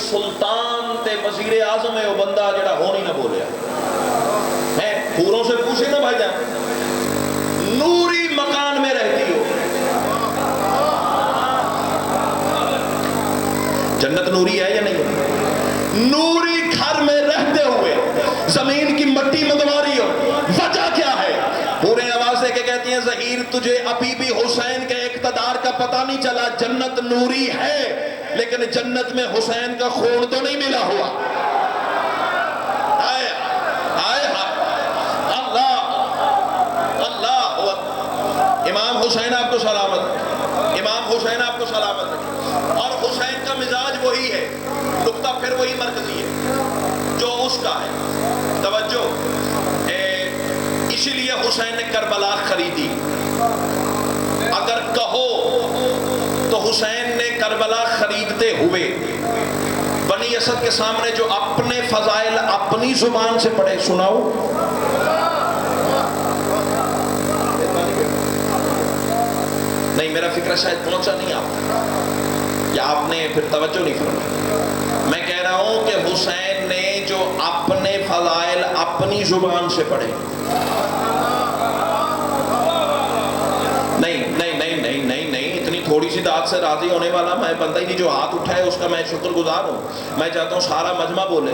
سلطان تے وزیر اعظم ہے وہ بندہ جڑا ہو نہیں نہ بولیا ہے پوروں سے پوچھے نا بھائی جان نوری مکان میں رہتی ہو جنت نوری ہے یا نہیں نوری گھر میں رہتے ہوئے زمین کی مٹی منگواری ہو وجہ کیا ہے پورے آواز دے کے کہتی ہیں ظہیر تجھے ابھی بھی حسین کے اقتدار کا پتہ نہیں چلا جنت نوری ہے لیکن جنت میں حسین کا خون تو نہیں ملا ہوا اللہ اللہ امام حسین آپ کو سلامت امام حسین آپ کو سلامت اور حسین کا مزاج وہی ہے نقطہ پھر وہی مرکزی ہے جو اس کا ہے توجہ اسی لیے حسین نے کربلا خریدی اگر کہو تو حسین نے کربلا خریدتے ہوئے بنی اسد کے سامنے جو اپنے فضائل اپنی زبان سے پڑھے سناؤ نہیں میرا فکر شاید پہنچا نہیں آپ یا آپ نے پھر توجہ نہیں فرمائی میں کہہ رہا ہوں کہ حسین نے جو اپنے فضائل اپنی زبان سے پڑھے نہیں اتنی تھوڑی سی داد سے راضی ہونے والا میں بندہ ہی نہیں جو ہاتھ اٹھائے اس کا میں شکر گزار ہوں میں چاہتا ہوں سارا مجمع بولے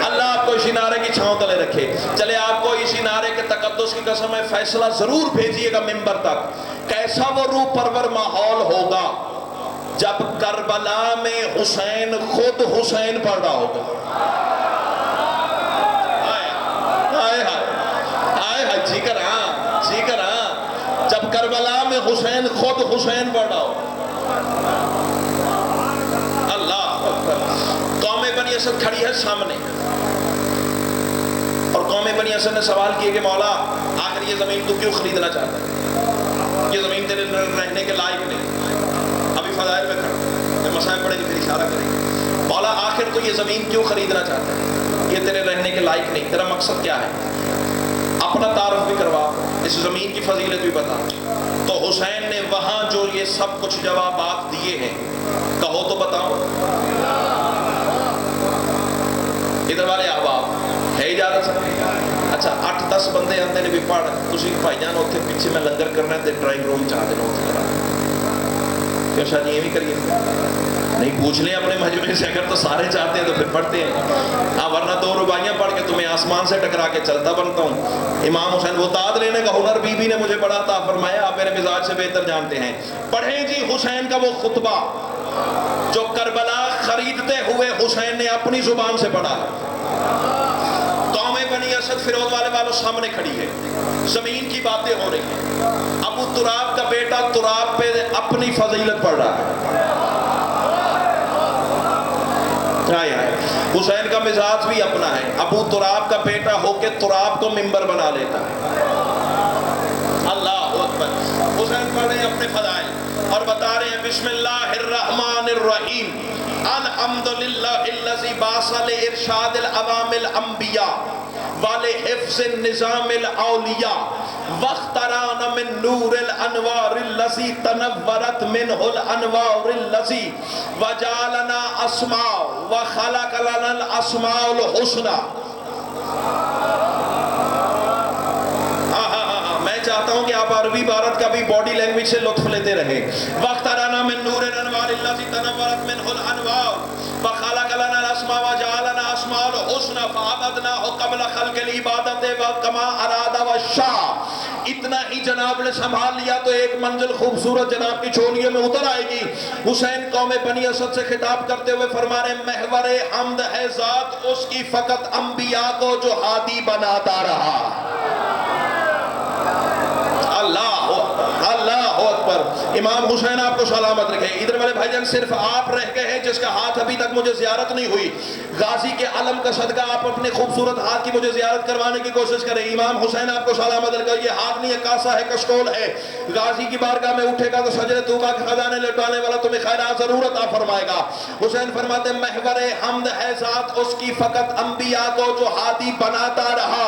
اللہ آپ کو اسی نعرے کی چھاؤں تلے رکھے چلے آپ کو اسی نعرے کے تقدس کی قسم ہے فیصلہ ضرور بھیجیے گا منبر تک کیسا وہ روح پرور ماحول ہوگا جب کربلا میں حسین خود حسین پڑھ رہا ہوگا جب کربلا میں حسین خود حسین پڑھ رہا ہو اللہ قوم بنی اسد کھڑی ہے سامنے اور قوم بنی اسد نے سوال کیا کہ مولا آخر یہ زمین تو کیوں خریدنا چاہتا ہے یہ زمین تیرے رہنے کے لائق نہیں ابھی فضائل میں کھڑا مسائل پڑے گی پھر اشارہ کریں گے مولا آخر تو یہ زمین کیوں خریدنا چاہتا ہے یہ تیرے رہنے کے لائق نہیں تیرا مقصد کیا ہے اپنا تعارف بھی کروا اس زمین کی فضیلت بھی بتا تو حسین نے وہاں جو یہ سب کچھ جوابات دیے ہیں کہو تو بتاؤ ادھر والے احباب ہے اجازت اچھا 8-10 بندے آتے نے بھی پڑھ تسی بھائی جان اتنے پیچھے میں لنگر کرنا ہے ڈرائنگ روم چاہ دینا کیوں شاید یہ بھی کریے نہیں پوچھ لیں اپنے مجمع سے اگر تو سارے چاہتے ہیں تو پھر پڑھتے ہیں ہاں ورنہ 2 رباعیاں پڑھ کے تمہیں آسمان سے ٹکرا کے چلتا بنتا ہوں امام حسین وہ داد لینے کا ہنر بی بی نے مجھے بڑا عطا فرمایا آپ میرے مزاج سے بہتر جانتے ہیں پڑھیں جی حسین کا وہ خطبہ جو کربلا خریدتے ہوئے حسین نے اپنی زبان سے پڑھا قوم بنی اسد فیروز والوں سامنے کھڑی ہے زمین کی باتیں ہو رہی ہیں ابو تراب کا بیٹا تراب پہ اپنی فضیلت پڑھ رہا ہے حسین کا مزاج بھی اپنا ہے ابو تراب کا بیٹا ہو کے تراب کو منبر بنا لیتا ہے اللہ اکبر حسین پڑھ رہے ہیں اپنے فضائل اور بتا رہے ہیں بسم اللہ الرحمن الرحیم الحمدللہ الذی باعث لارشاد العوام الانبیاء ولحفظ النظام الاولیاء واختران من نور الانوار الذی تنورت منہ الانوار الذی وجعلنا اسماء وخلق لنا الاسماء الحسنى میں چاہتا ہوں کہ آپ عربی عبارت کا بھی باڈی لینگویج سے لطف لیتے رہیں واخترنا من نور الانوار الذی تنورت منہ الانوار وخلق لنا الاسماء وجعلنا اسماء الحسنى فعبدناه قبل خلق العبادت وكما اراد وشاء اتنا ہی جناب نے سنبھال لیا تو ایک منزل خوبصورت جناب کی چولیوں میں اتر آئے گی حسین قوم بنی اسد سے خطاب کرتے ہوئے فرما رہے محور حمد ہے ذات اس کی فقط انبیاء کو جو ہادی بناتا رہا اللہ اکبر امام حسین آپ کو سلامت رکھے ادھر والے بھائی جان صرف آپ رہ گئے ہیں جس کا ہاتھ ابھی تک مجھے زیارت نہیں ہوئی غازی کے علم کا صدقہ آپ اپنے خوبصورت ہاتھ کی مجھے زیارت کروانے کی کوشش کریں امام حسین آپ کو سلامت رکھے یہ ہاتھ نہیں ہے کاسا ہے کشکول ہے غازی کی بارگاہ میں اٹھے گا تو سجدے توبہ کے خزانے لٹانے والا تمہیں خیرات ضرور عطا فرمائے گا حسین فرماتے ہیں محور حمد ہے ذات اس کی فقط انبیاء کو جو ہادی بناتا رہا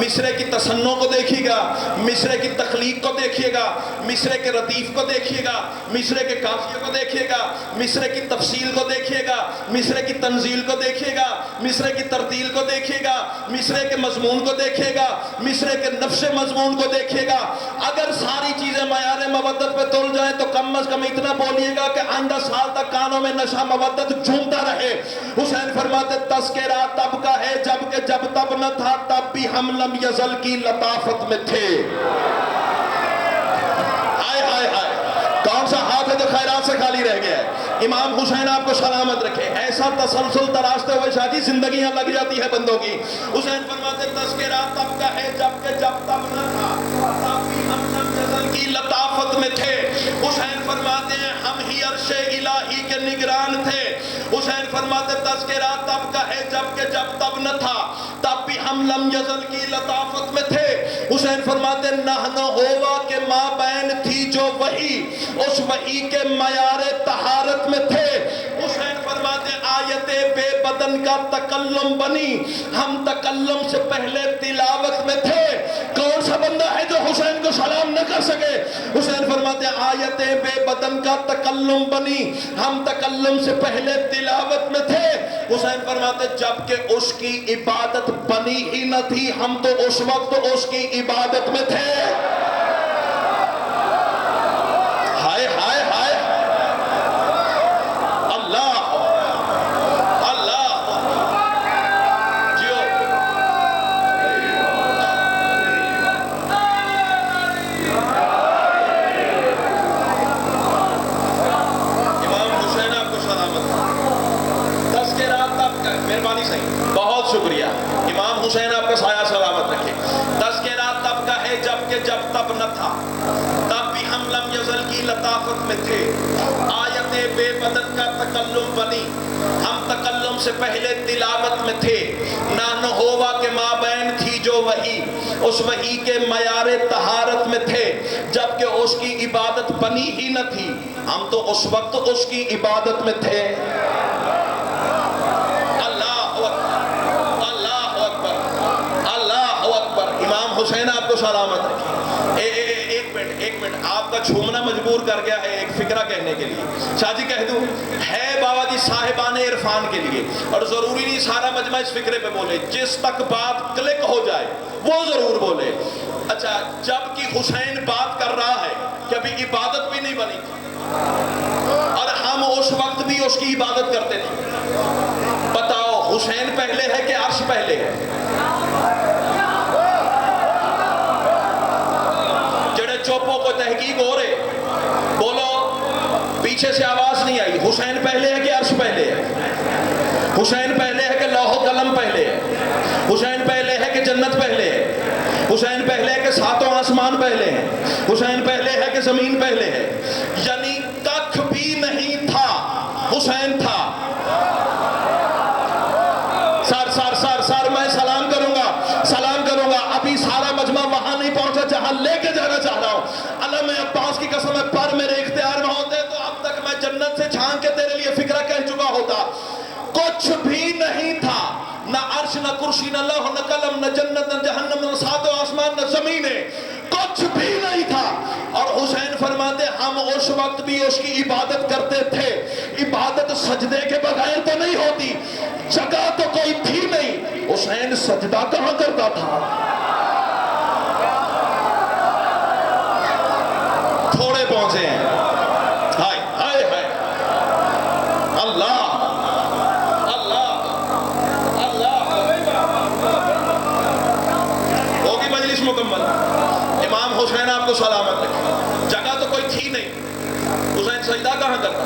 مصرے کی تصنع کو دیکھیے گا، مصرے کی تخلیق کو دیکھیے گا، مصرے کے ردیف کو دیکھیے گا، مصرے کے قافیے کو دیکھیے گا، مصرے کی تفصیل کو دیکھیے گا، مصرے کی تنزیل کو دیکھیے گا، مصرے کی ترتیل کو دیکھیے گا، مصرے کے مضمون کو دیکھیے گا، مصرے کے نفس مضمون کو دیکھیے گا۔ اگر ساری چیزیں معیار مودت پہ تل جائیں تو کم از کم اتنا بولیے گا کہ آئندہ سال تک کانوں میں نشہ مودت جھومتا رہے۔ حسین فرماتے تذکرہ تب کا ہے جب کہ جب تب نہ تھا تب بھی ہم لم یزل کی لطافت میں تھے۔ ہائے ہائے ہائے، کون سا ہاتھ ہے جو خیرات سے خالی رہ گیا ہے؟ امام حسین آپ کو سلامت رکھے۔ ایسا تسلسل تراشتے ہوئے شادی زندگیاں لگ جاتی ہے بندوں کی۔ حسین فرماتے تذکرہ تب کا ہے جب کہ جب تب نہ تھا تب بھی ہم لم یزل کی لطافت میں تھے۔ حسین فرماتے ہیں ہم ہی عرش الہی کے نگران تھے۔ حسین فرماتے تذکرہ تب کا ہے جب کہ جب تب نہ تھا تب بھی ہم لم یزل کی لطافت میں تھے۔ حسین فرماتے نحن ہوا کہ ماں بین تھی جو وحی اس وحی کے معیار طہارت میں تھے۔ حسین فرماتے آیت بے بدن کا تکلم بنی ہم تکلم سے پہلے تلاوت میں تھے۔ کون سا بندہ ہے جو حسین کو سلام نہ کر سکے؟ حسین فرماتے آیت بے بدن کا تکلم بنی ہم تکلم سے پہلے تلاوت میں تھے۔ حسین فرماتے جبکہ اس کی عبادت بنی ہی نہ تھی ہم تو اس وقت اس کی عبادت میں تھے۔ ہائے ہائے ہائے، اللہ اللہ جیو۔ امام حسین آپ کو سلامت۔ تذکرہ تب کا، مہربانی صحیح، بہت شکریہ۔ امام حسین آپ کا سایہ سلامت رکھے۔ تذکرہ تب کا ہے جب کہ جب تب نہ تھا تب بھی ہم لم یزل کی لطافت میں تھے۔ آیت بے بدن کا تکلم بنی ہم تکلم سے پہلے تلاوت میں تھے۔ نحن ہوا کہ ماں بین تھی جو وحی اس وحی کے معیار طہارت میں تھے۔ جبکہ اس کی عبادت بنی ہی نہ تھی ہم تو اس وقت اس کی عبادت میں تھے۔ امام حسین آپ کو سلامت رکھے۔ ایک منٹ آپ کا جھومنا مجبور کر گیا ہے ایک فکرہ کہنے کے لیے۔ شاہ جی کہہ دوں ہے بابا جی صاحبان عرفان کے لیے، اور ضروری نہیں سارا مجمع اس فکرے پہ بولے، جس تک بات کلک ہو جائے وہ ضرور بولے۔ اچھا، جب کہ حسین بات کر رہا ہے کہ ابھی عبادت بھی نہیں بنی تھی اور ہم اس وقت بھی اس کی عبادت کرتے تھے، بتاؤ حسین پہلے ہے کہ عرش پہلے ہے؟ چوپوں کو تحقیق ہو رہے بولو، پیچھے سے آواز نہیں آئی۔ حسین پہلے ہے کہ عرش پہلے ہے؟ حسین پہلے ہے کہ لوح و قلم پہلے ہے؟ حسین پہلے ہے کہ جنت پہلے ہے؟ حسین پہلے ہے کہ ساتوں آسمان پہلے ہیں؟ حسین پہلے ہے کہ زمین پہلے ہے؟ یعنی کچھ بھی نہیں تھا، حسین تھا۔ سر میں سلام کروں گا، ابھی سارا مجمع وہاں نہیں پہنچا جہاں لے کے جانا چاہ رہا ہوں۔ علم عباس کی قسم ہے، پر میرے اختیار میں ہوتے تو اب تک میں جنت سے چھان کے تیرے لیے فکرہ کہہ چکا ہوتا۔ کچھ بھی نہیں تھا، نہ عرش نہ کرسی نہ لوح نہ قلم نہ جنت نہ جہنم نہ ساتوں آسمان نہ زمینیں، کچھ بھی نہیں تھا۔ اور حسین فرماتے ہم اس وقت بھی اس کی عبادت کرتے تھے۔ عبادت سجدے کے بغیر تو نہیں ہوتی، جگہ تو کوئی تھی نہیں، حسین سجدہ کہاں کرتا تھا؟ تھوڑے پہنچے ہیں، ہائے ہائے ہائے، اللہ اللہ اللہ۔ ہوگی مجلس مکمل۔ امام حسین آپ کو سلامت رکھے۔ جگہ تو کوئی تھی نہیں، حسین سجدہ کہاں کرتا؟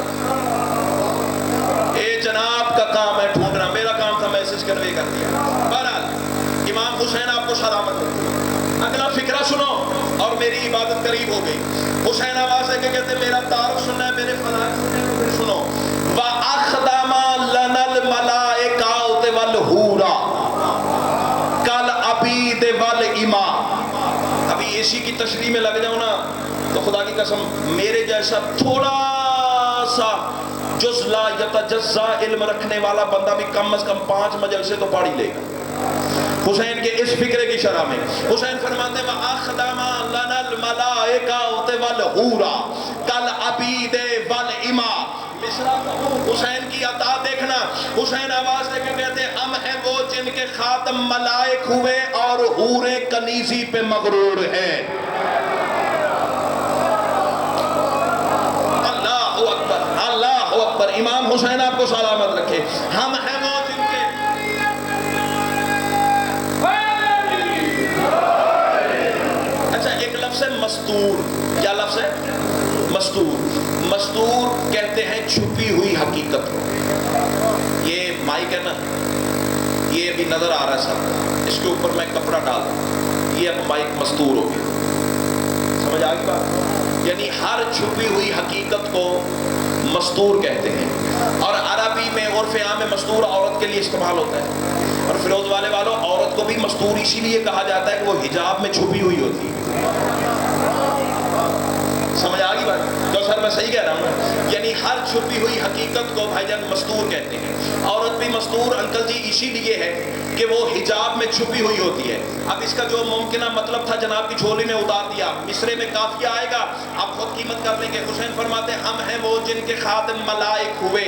اے جناب کا کام ہے ڈھونڈنا، میرا کام تھا میسج کنوے کر دیا۔ بہرحال امام حسین آپ کو سلامت رکھے۔ اگلا فکرہ سنو، اور میری عبادت قریب ہو گئی۔ حسین آواز دے کے کہتے میرا تعارف سننا ہے، میرے فلاں سنو۔ وَأَخْدَمَ لَنَا الْمَلَائِكَةُ وَالْحُورَ كَالْعَبِيدِ وَالْإِمَاءِ۔ ابھی اسی کی تشریح میں لگ جاؤں نا تو خدا کی قسم میرے جیسا تھوڑا سا جز لا یتجزا علم رکھنے والا بندہ بھی کم از کم 5 مجلسے تو پڑھ ہی لے گا۔ حسین کے اس فکرے کی شرح میں حسین فرماتے ہیں وَأَخْدَمَ لَنَا الْمَلَائِكَةُ وَالْحُورَ كَالْعَبِيدِ وَالْإِمَاءِ حسین کی عطا دیکھنا. حسین آواز دے کے کہتے ہیں ہم ہیں وہ جن کے خاتم ملائک ہوئے اور حوریں کنیزی پہ مغرور ہیں. اللہ اکبر اللہ اکبر. امام حسین آپ کو سلامت رکھے. ہم ہیں وہ جن کے اچھا ایک لفظ ہے مستور. کیا لفظ ہے؟ مستور. مستور کہتے ہیں چھپی ہوئی حقیقت کو. یہ مائک ہے نا, یہ ابھی نظر آ رہا ہے سب, اس کے اوپر میں کپڑا ڈال دوں, یہ اب مائک مستور ہو گیا. سمجھ آ گئی بات؟ یعنی ہر چھپی ہوئی حقیقت کو مستور کہتے ہیں. اور عربی میں عرف عام میں مستور عورت کے لیے استعمال ہوتا ہے. اور فیروز والے والوں, عورت کو بھی مستور اسی لیے کہا جاتا ہے کہ وہ حجاب میں چھپی ہوئی ہوتی ہے. سمجھ آ گئی بات؟ تو سر میں صحیح کہہ رہا ہوں. یعنی ہر چھپی ہوئی حقیقت کو بھائی جان مستور کہتے ہیں. عورت بھی مستور انکل جی اسی لیے ہے کہ وہ حجاب میں چھپی ہوئی ہوتی ہے. اب اس کا جو ممکنہ مطلب تھا جناب کی جھولی میں اتار دیا. مصرے میں قافیہ آئے گا, آپ خود قیمت کر لیں گے. حسین فرماتے ہیں ہم ہیں وہ جن کے خاتم ملائک ہوئے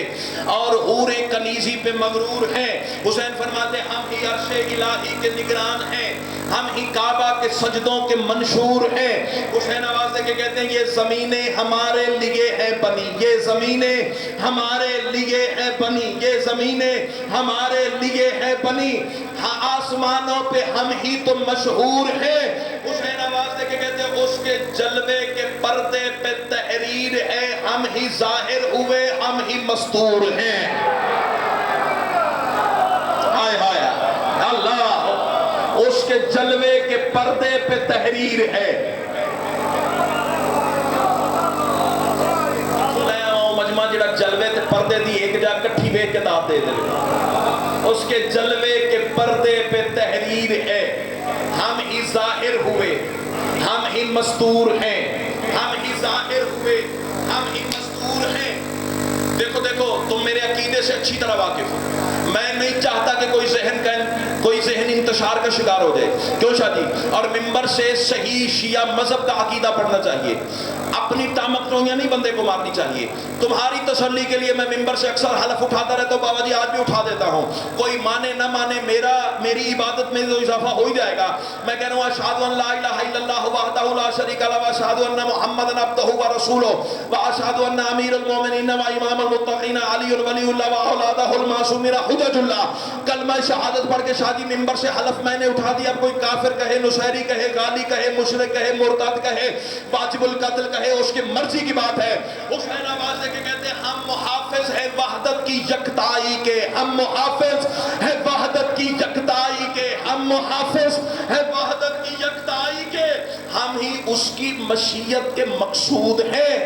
اور حوریں کنیزی پہ مغرور ہیں. حسین فرماتے ہیں ہم ہی عرش الہی کے نگران ہیں, ہم ہی کعبہ کے سجدوں کے منشور ہیں. حسین آواز دے کے کہتے ہیں یہ زمینیں ہمارے لیے ہے بنی, یہ زمینیں ہمارے لیے ہے بنی, یہ زمینیں ہمارے لیے ہے بنی. آسمانوں پہ ہم ہی تو مشہور ہیں. حسین آواز دے کے کہتے ہیں اس کے جلوے کے پردے پہ تحریر ہے, ہم ہی ظاہر ہوئے ہم ہی مستور ہیں. ہائے ہائے اللہ, اس کے جلوے کے پردے پہ تحریر ہے. جڑا جلوے تے پردے دی ایک جا کٹھی ویچ کے داد دے دے, اس کے جلوے کے پردے پہ تحریر ہے. ہم ہی ظاہر ہوئے ہم ہی مستور ہیں, ہم ہی ظاہر ہوئے ہم ہی مستور ہیں. دیکھو دیکھو تم میرے عقیدے سے اچھی طرح واقف ہو. میں نہیں چاہتا کہ کوئی ذہن انتشار کا شکار ہو جائے. کیوں شاہ جی؟ اور ممبر سے صحیح شیعہ مذہب کا عقیدہ پڑھنا چاہیے. اپنی ٹامک رویاں نہیں بندے کو مارنی چاہیے. تمہاری تسلی کے لیے میں ممبر سے اکثر حلف اٹھاتا رہتا ہوں, بابا جی آج بھی اٹھا دیتا ہوں. کوئی مانے نہ مانے, میری عبادت میں تو اضافہ ہو ہی جائے گا. میں کہہ رہا ہوں اشہد ان لا الہ الا اللہ وحدہ لا شریک لہ واشہد ان محمدا عبدہ ورسولہ واشہد ان امیر المومنین و امام المتقین علی ولی اللہ و اولادہ المعصومین حجج اللہ. کلمہ شہادت پڑھ کے شاہ جی ممبر سے حلف میں نے اٹھا دیا. کوئی کافر کہے, نصیری کہے, غالی کہے, مشرک کہے, مرتد کہے, واجب القتل کہے, اس کی مرضی کی بات ہے. حسین آواز دے کے کہتے ہیں ہم محافظ ہیں وحدت کی یکتائی کے, ہم محافظ ہیں وحدت کی یکتائی کے, ہم محافظ ہیں وحدت کی یکتائی کے. ہم ہی اس کی مشیت کے مقصود ہیں.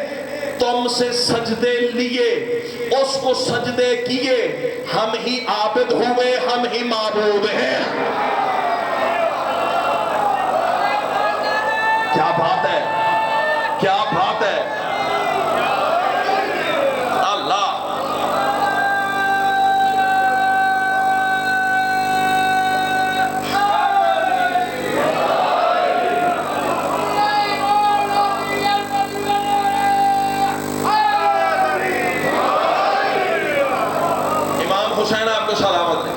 تم سے سجدے لیے, اس کو سجدے کیے, ہم ہی عابد ہوئے ہم ہی معبود ہیں. کیا بات ہے, کیا بات ہے. اللہ امام حسین آپ کو سلامت ہے.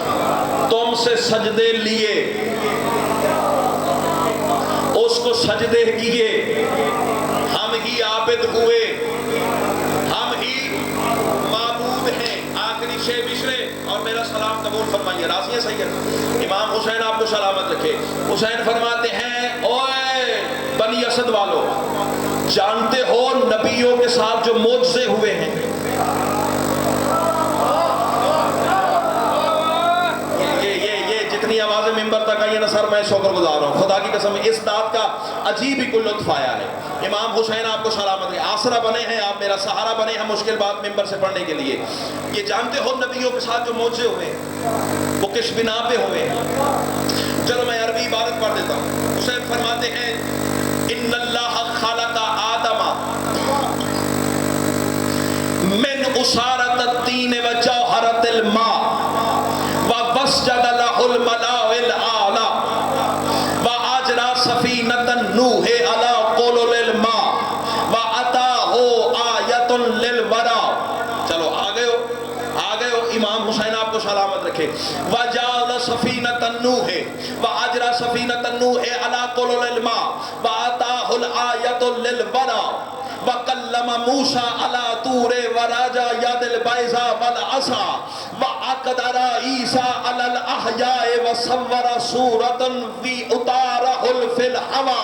تم سے سجدے لیے, اس کو سجدے کیے, ہم ہی عابد ہوئے ہم ہی معبود ہیں. آخری شے بشرے اور میرا سلام قبول فرمائیے. راضی ہے؟ صحیح ہے. امام حسین آپ کو سلامت رکھے. حسین فرماتے ہیں اوے بنی اسد والو, جانتے ہو نبیوں کے ساتھ جو معجزے ہوئے ہیں, جتنی آوازیں ممبر تک آئی ہے نا سر, میں شکر گزار ہوں خدا کی قسم. اس بات کا عجیب ہی کوئی لطف آیا ہے. امام حسین آپ کو سلامت ہے, آسرا بنے ہیں آپ, میرا سہارا بنے ہیں مشکل بات ممبر سے پڑھنے کے لیے. یہ جانتے ہو نبیوں کے ساتھ جو معجزے ہوئے وہ کس بنا پہ ہوئے. چلو میں عربی عبارت پڑھ دیتا ہوں. حسین فرماتے ہیں ان اللہ خلق آدم من اسارت الطین و جوہرت الماء وسجد له الملأ الاعلی وجعل سفینۃ النوح واجرى سفینۃ النوح علی قلل الماء وآتاہ الآیۃ للورى وکلم موسیٰ علی طور وراجع ید البیضاء والعصا وأقدر عیسیٰ علی الاحیاء وصور صورۃ فی اتارہ فی الہوا۔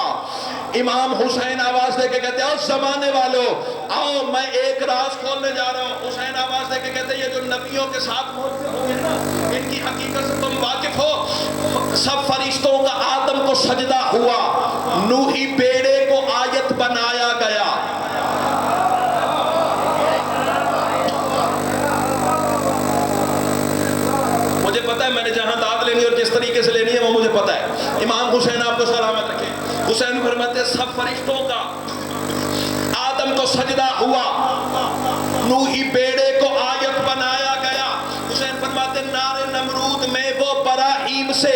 امام حسین آواز دے کے کہتے ہیں اس زمانے والوں آؤ میں ایک راز کھولنے جا رہا ہوں۔ حسین آواز دے کے کہتے ہیں یہ جو نبیوں کے ساتھ ہوتے ہوئے نا ان کی حقیقت سے تم واقف ہو۔ سب فرشتوں کا آدم کو سجدہ ہوا، نوحی بیڑے کو آیت بنایا گیا۔ مجھے پتا ہے میں نے جہاں داد لینی اور جس طریقے سے لینی ہے وہ مجھے پتا ہے۔ امام حسین آپ کو سلامت رکھے۔ حسین فرماتے ہیں سب فرشتوں کا آدم کو سجدہ ہوا، نوحی بیڑے کو آیت بنایا گیا۔ حسین فرماتے ہیں نار نمرود میں وہ براہیم سے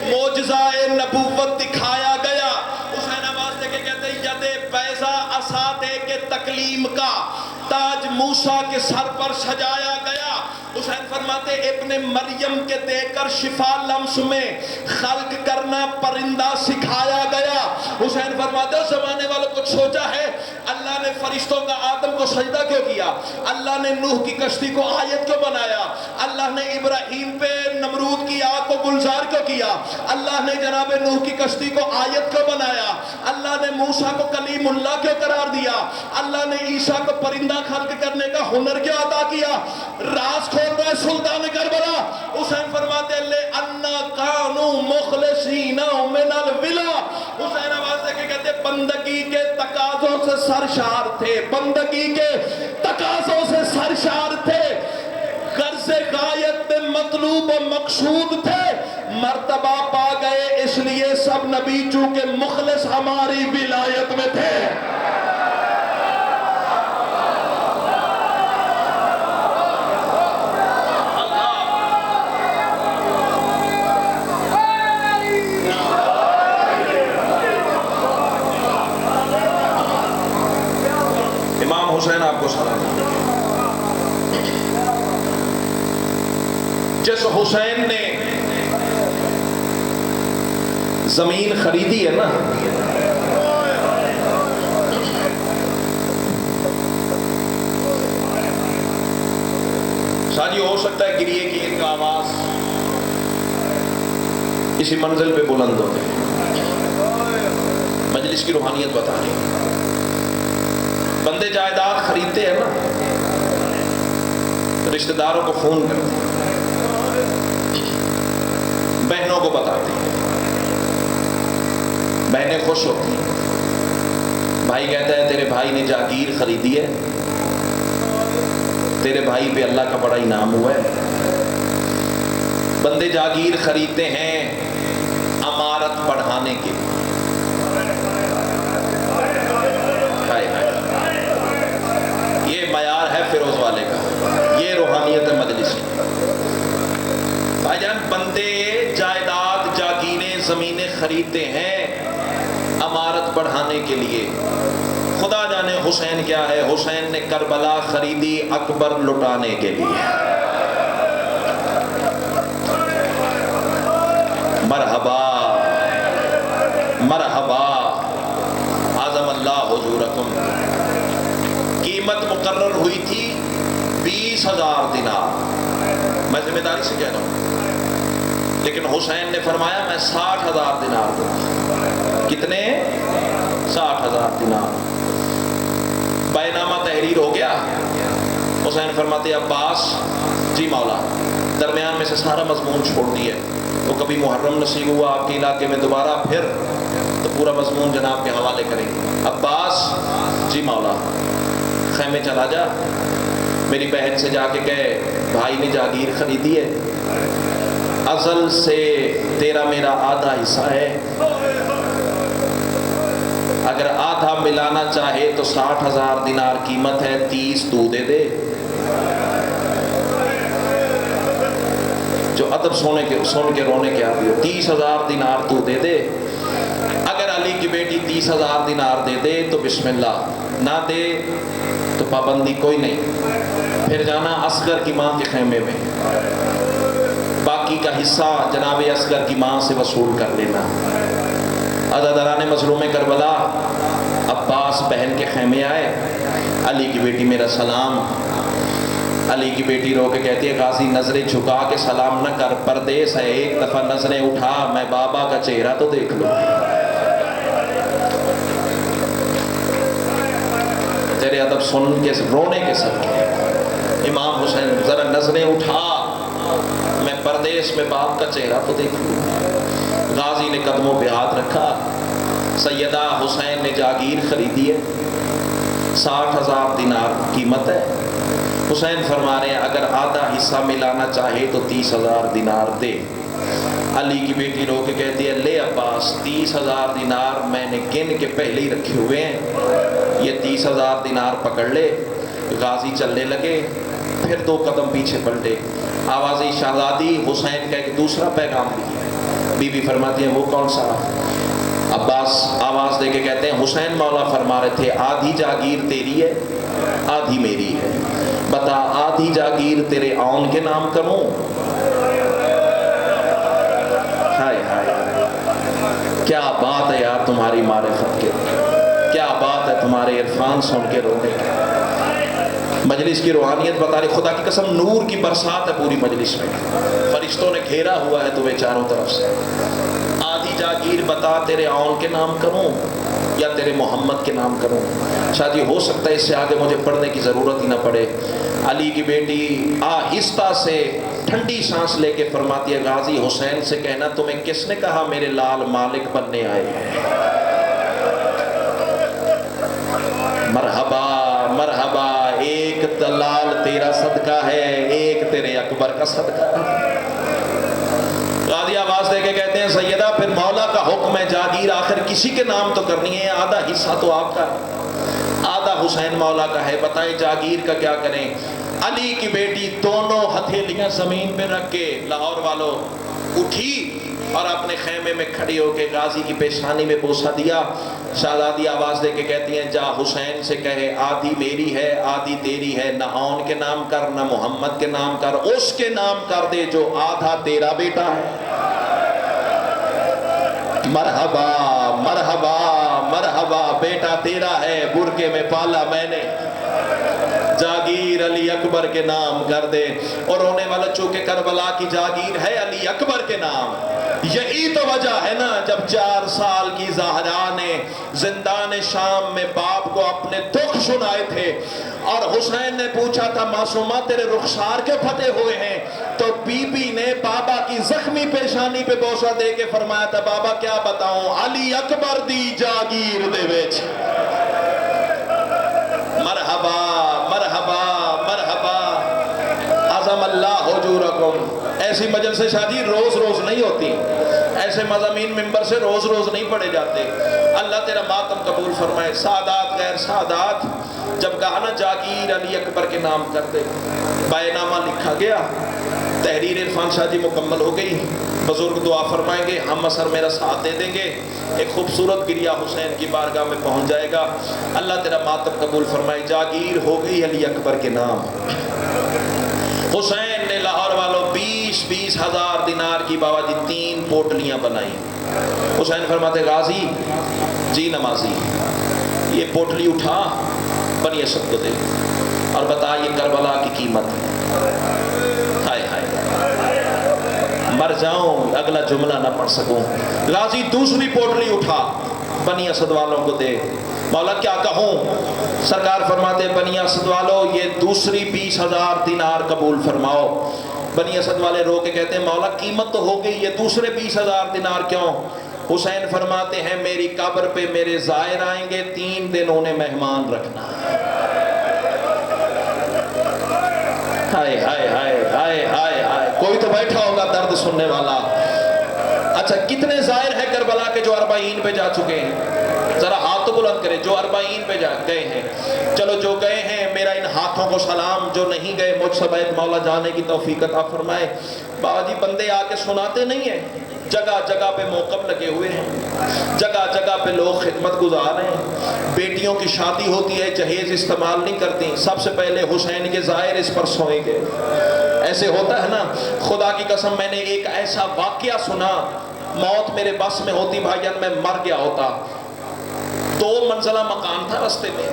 معجزہ نبوت دکھایا گیا۔ حسین آواز دے کے کہتے ہیں ید بیضاء عصا دے کے تکلیم کا تاج موسیٰ کے سر پر سجایا گیا۔ حسین فرماتے ابن مریم کے دے کر شفا لمس میں خلق کرنا پرندہ سکھایا گیا۔ حسین فرماتے اس زمانے والوں کو سوچا ہے اللہ نے فرشتوں کا آدم کو سجدہ کیوں کیا، اللہ نے نوح کی کشتی کو آیت کیوں بنایا، اللہ نے ابراہیم پہ نمرود کی آگ کو گلزار کیوں کیا، اللہ نے جناب نوح کی کشتی کو آیت کیوں بنایا، اللہ نے موسیٰ کو کلیم اللہ کیوں قرار دیا، اللہ نے عیسیٰ کو پرندہ خلق کرنے کا ہنر کیوں عطا کیا۔ راز کھول رہا ہے سلطان کربلا۔ حسین فرماتے لِأَنَّا كَانُوا مُخْلِصِينَ مِنَ الْوِلَا۔ حسین آواز دے کے کہتے بندگی کے تقاضوں سے سرشار تھے، بندگی کے تقاضوں سے سرشار تھے، غرض غایت میں مطلوب و مقصود تھے، مرتبہ پا گئے اس لیے سب نبی چونکہ مخلص ہماری ولایت میں تھے۔ حسین آپ کو سلام۔ جس حسین نے زمین خریدی ہے نا، شادی ہو سکتا ہے گریے کی ایک آواز اسی منزل پہ بلند ہوتے ہیں، مجلس کی روحانیت بتا رہی ہے۔ بندے جائیداد خریدتے ہیں نا، رشتہ داروں کو فون کرتے ہیں، بہنوں کو بتاتے ہیں، بہنیں خوش ہوتی ہیں، بھائی کہتا ہے تیرے بھائی نے جاگیر خریدی ہے، تیرے بھائی پہ اللہ کا بڑا انعام ہوا ہے۔ بندے جاگیر خریدتے ہیں امارت بڑھانے کے، یہ معیار ہے فیروز والے کا، یہ روحانیت مجلس کی۔ بھائی جان بندے جائیداد جاگیریں زمینیں خریدتے ہیں امارت بڑھانے کے لیے۔ خدا جانے حسین کیا ہے، حسین نے کربلا خریدی اکبر لٹانے کے لیے۔ مرحبا مرحبا، اعظم اللہ حضورکم۔ قیمت مقرر ہوئی تھی 20,000 دینار، میں ذمہ داری سے کہہ رہا ہوں، لیکن حسین نے فرمایا میں 60,000 دینار دوں گا۔ کتنے؟ 60,000 دینار۔ بیانامہ تحریر ہو گیا، حسین فرماتے عباس جی مولا، درمیان میں سے سارا مضمون چھوڑ دیا، وہ کبھی محرم نصیب ہوا آپ کے علاقے میں دوبارہ پھر تو پورا مضمون جناب کے حوالے کریں گے۔ عباس جی مولا، خیمے چلا جا، میری بہن سے جا کے کہے بھائی نے جاگیر خریدی ہے، ازل سے تیرا میرا آدھا حصہ ہے، اگر آدھا ملانا چاہے تو 60,000 دینار قیمت ہے، 30 تو دے دے۔ جو ادب سن کے رونے کے آتی ہو، 30,000 دینار تو دے دے۔ اگر علی کی بیٹی 30,000 دینار دے دے تو بسم اللہ، نہ دے تو پابندی کوئی نہیں، پھر جانا اصغر کی ماں کے خیمے میں، باقی کا حصہ جناب اصغر کی ماں سے وصول کر لینا۔ عزاداران مظلوم کربلا، عباس بہن کے خیمے آئے، علی کی بیٹی میرا سلام۔ علی کی بیٹی رو کے کہتی ہے غازی نظریں جھکا کے سلام نہ کر، پردیس ہے، ایک دفعہ نظریں اٹھا میں بابا کا چہرہ تو دیکھ لوں۔ تیرے ادب سن کے رونے کے صدقے امام حسین ذرا نظریں اٹھا، میں پردیس میں باپ کا چہرہ تو دیکھ لوں۔ غازی نے قدموں پہ ہاتھ رکھا، سیدہ حسین نے جاگیر خریدی ہے، 60,000 دینار قیمت ہے۔ حسین فرما رہے ہیں اگر آدھا حصہ ملانا چاہے تو 30,000 دینار دے۔ علی کی بیٹی رو کے کہتی ہے لے عباس 30,000 دینار میں نے گن کے پہلے ہی رکھے ہوئے ہیں، یہ 30,000 دینار پکڑ لے۔ غازی چلنے لگے، پھر 2 قدم پیچھے پلٹے، آوازی شہزادی حسین کا ایک دوسرا پیغام بھی ہے۔ بی بی فرماتی ہیں وہ کون سا؟ عباس آواز دے کے کہتے ہیں حسین مولا فرما رہے تھے آدھی جاگیر تیری ہے آدھی میری ہے، بتا آدھی جاگیر تیرے آن کے نام کروں؟ ہائے ہائے کیا بات ہے یار تمہاری معرفت کے، کیا بات ہے تمہارے عرفان سن کے رونے کے۔ مجلس کی روحانیت بتا رہی، خدا کی قسم نور کی برسات ہے پوری مجلس میں، فرشتوں نے گھیرا ہوا ہے تمہیں چاروں طرف سے۔ آدھی جاگیر بتا تیرے آن کے نام کروں یا تیرے محمد کے نام کروں؟ شاید یہ ہو سکتا ہے اس سے آگے مجھے پڑھنے کی ضرورت ہی نہ پڑے۔ علی کی بیٹی آہستہ سے ٹھنڈی سانس لے کے فرماتی ہے غازی حسین سے کہنا تمہیں کس نے کہا میرے لال مالک بننے آئے ہیں؟ مرحبا مرحبا، ایک لال تیرا صدقہ ہے، ایک تیرے اکبر کا صدقہ ہے۔ غازی آواز دے کے کہتے ہیں سیدہ پھر مولا کا حکم ہے جاگیر آخر کسی کے نام تو کرنی ہے، آدھا حصہ تو آپ کا ہے، آدھا حسین مولا کا ہے، بتائیں جاگیر کا کیا کریں؟ علی کی بیٹی دونوں ہتھیلیاں زمین پہ رکھ کے لاہور والوں اٹھی اور اپنے خیمے میں کھڑی ہو کے غازی کی پیشانی میں بوسہ دیا۔ شہزادی آواز دے کے کہتی ہیں جا حسین سے کہے آدھی میری ہے آدھی تیری ہے، نہ آن کے نام کر نہ محمد کے نام کر، اس کے نام کر دے جو آدھا تیرا بیٹا ہے۔ مرحبا مرحبا مرحبا، بیٹا تیرا ہے، برکے میں پالا میں نے، جاگیر علی اکبر کے نام کر دے۔ اور رونے والا چونکہ کربلا کی جاگیر ہے علی اکبر کے نام، یہی تو وجہ ہے نا جب 4 سال کی زہرا نے زندان شام میں باپ کو اپنے دکھ سنائے تھے اور حسین نے پوچھا تھا معصومہ تیرے رخسار کے پھٹے ہوئے ہیں، تو بی بی نے بابا کی زخمی پیشانی پہ بوسہ دے کے فرمایا تھا بابا کیا بتاؤں علی اکبر دی جاگیر دے وچ۔ مرحبا مرحبا مرحبا، عظم اللہ حضورکم۔ ایسی مجلس شادی روز روز نہیں ہوتی، ایسے مضامین ممبر سے روز روز نہیں پڑھے جاتے۔ اللہ تیرا ماتم قبول فرمائے۔ سادات غیر سادات، جب کہا نا جاگیر علی اکبر کے نام کر دے، بیع نامہ لکھا گیا، تحریر عرفان شاہ جی مکمل ہو گئی، بزرگ دعا فرمائیں گے، ہم اثر میرا ساتھ دے دیں گے، ایک خوبصورت گریہ حسین کی بارگاہ میں پہنچ جائے گا۔ اللہ تیرا ماتم قبول فرمائے۔ جاگیر ہو گئی علی اکبر کے نام۔ حسین نے لاہور والوں 20 ہزار دینار کی بابا جی 3 پوٹلیاں بنائی۔ حسین فرماتے غازی جی نمازی یہ پوٹلی اٹھا بنی اسد کو دے اور بتا یہ کربلا کی قیمت ہے۔ ہائے ہائے مر جاؤں اگلا جملہ نہ پڑھ سکوں۔ غازی دوسری پوٹلی اٹھا بنی اسد والوں کو دے۔ مولا کیا کہوں؟ سرکار فرماتے بنی اسد والوں یہ دوسری 20,000 دینار قبول فرماؤ۔ بنی اسد والے رو کے کہتے ہیں مولا قیمت تو ہو گئی، یہ دوسرے 20,000 دینار کیوں؟ حسین فرماتے ہیں میری قبر پہ میرے زائر آئیں گے، 3 دن انہیں مہمان رکھنا۔ ہائے ہائے ہائے ہائے ہائے ہائے، کوئی تو بیٹھا ہوگا درد سننے والا۔ اچھا کتنے زائر ہیں کربلا کے جو 40 پہ جا چکے ہیں؟ ذرا ہاتھ تو بلند کرے جو 40 پہ جا گئے ہیں۔ چلو جو گئے ہیں میرا ان ہاتھوں کو سلام، جو نہیں گئے مجھ سے بیت مولا جانے کی توفیق عطا فرمائے۔ بابا جی بندے آ کے سناتے نہیں ہیں، جگہ جگہ پہ موقف لگے ہوئے ہیں، جگہ جگہ پہ لوگ خدمت گزار ہیں۔ بیٹیوں کی شادی ہوتی ہے جہیز استعمال نہیں کرتی، سب سے پہلے حسین کے زائر اس پر سوئیں گے۔ ایسے ہوتا ہے نا, خدا کی قسم میں نے ایک ایسا واقعہ سنا, موت میرے بس میں ہوتی بھائی جان میں مر گیا ہوتا. 2 منزلہ مکان تھا راستے میں,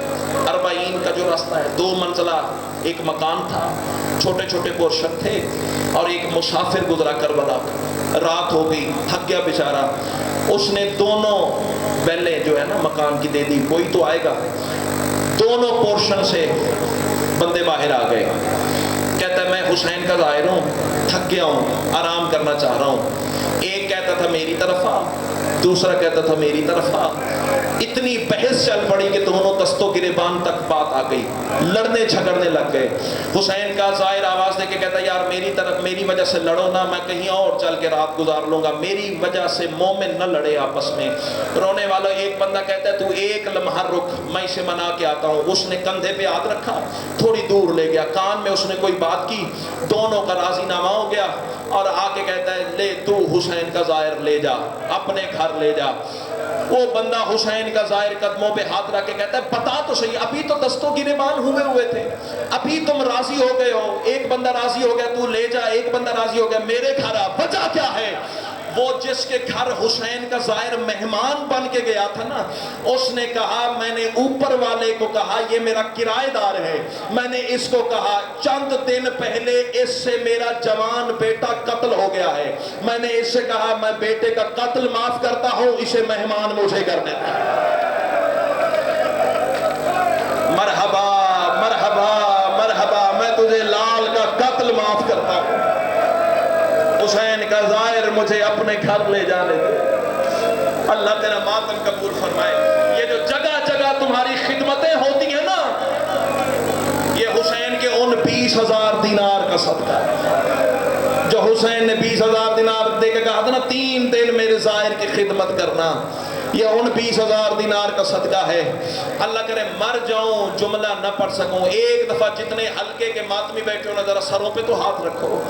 40 کا جو راستہ ہے 2 منزلہ ایک مکان تھا, چھوٹے چھوٹے پورشن تھے, اور ایک مسافر گزرا کربلا, رات ہو گئی, تھک گیا بیچارہ, اس نے دونوں بیلیں جو ہے نا مکان کی دے دی, کوئی تو آئے گا. دونوں پورشن سے بندے باہر آ گئے. کہتا ہے میں حسین کا ظاہر ہوں, تھک گیا ہوں, آرام کرنا چاہ رہا ہوں. ایک کہتا تھا میری طرف آ, دوسرا کہتا تھا میری طرف آ. اتنی بحث چل پڑی کہ دونوں دستوں گریبان تک بات آ گئی, لڑنے جھگڑنے لگ گئے. حسین کا ظاہر آواز دے کے کہتا یار میری طرف, میری وجہ سے لڑو نہ, میں کہیں اور چل کے رات گزار لوں گا, میری وجہ سے مومن نہ لڑے آپس میں. رونے والا ایک بندہ کہتا ہے تو ایک لمحہ رک, میں اسے منا کے آتا ہوں. اس نے کندھے پہ ہاتھ رکھا, تھوڑی دور لے گیا, کان میں اس نے کوئی بات کی, دونوں کا راضی نامہ ہو گیا, اور آ کے کہتا ہے لے تو حسین کا ظاہر لے جا, اپنے گھر لے جا. وہ بندہ حسین کا ظاہر قدموں پہ ہاتھ رکھ کے کہتا ہے بتا تو صحیح, ابھی تو دستوں گریبان ہوئے تھے, ابھی تم راضی ہو گئے ہو, ایک بندہ راضی ہو گیا تو لے جا, ایک بندہ راضی ہو گیا میرے گھر آ, وجہ کیا ہے؟ وہ جس کے گھر حسین کا ظاہر مہمان بن کے گیا تھا نا, اس نے کہا میں نے اوپر والے کو کہا یہ میرا کرایہ دار ہے, میں نے اس کو کہا چند دن پہلے اس سے میرا جوان بیٹا قتل ہو گیا ہے, میں نے اس سے کہا میں بیٹے کا قتل معاف کرتا ہوں, اسے مہمان مجھے کر دیتا. مرحبا مرحبا مرحبا, میں تجھے لال کا قتل معاف کرتا ہوں, حسین کا ظاہر مجھے اپنے گھر لے جانے دے. اللہ تیرا ماتم قبول فرمائے. یہ جو جگہ جگہ تمہاری خدمتیں ہوتی ہیں نا, یہ حسین کے ان 20,000 دینار کا صدقہ ہے جو حسین نے 20,000 دینار دے کے کہا تھا نا 3 دن میرے ظاہر کی خدمت کرنا, یہ ان 20,000 دینار کا صدقہ ہے. اللہ کرے مر جاؤں جملہ نہ پڑھ سکوں. ایک دفعہ جتنے حلقے کے ماتمی بیٹھے ہو نا, ذرا سروں پہ تو ہاتھ رکھو,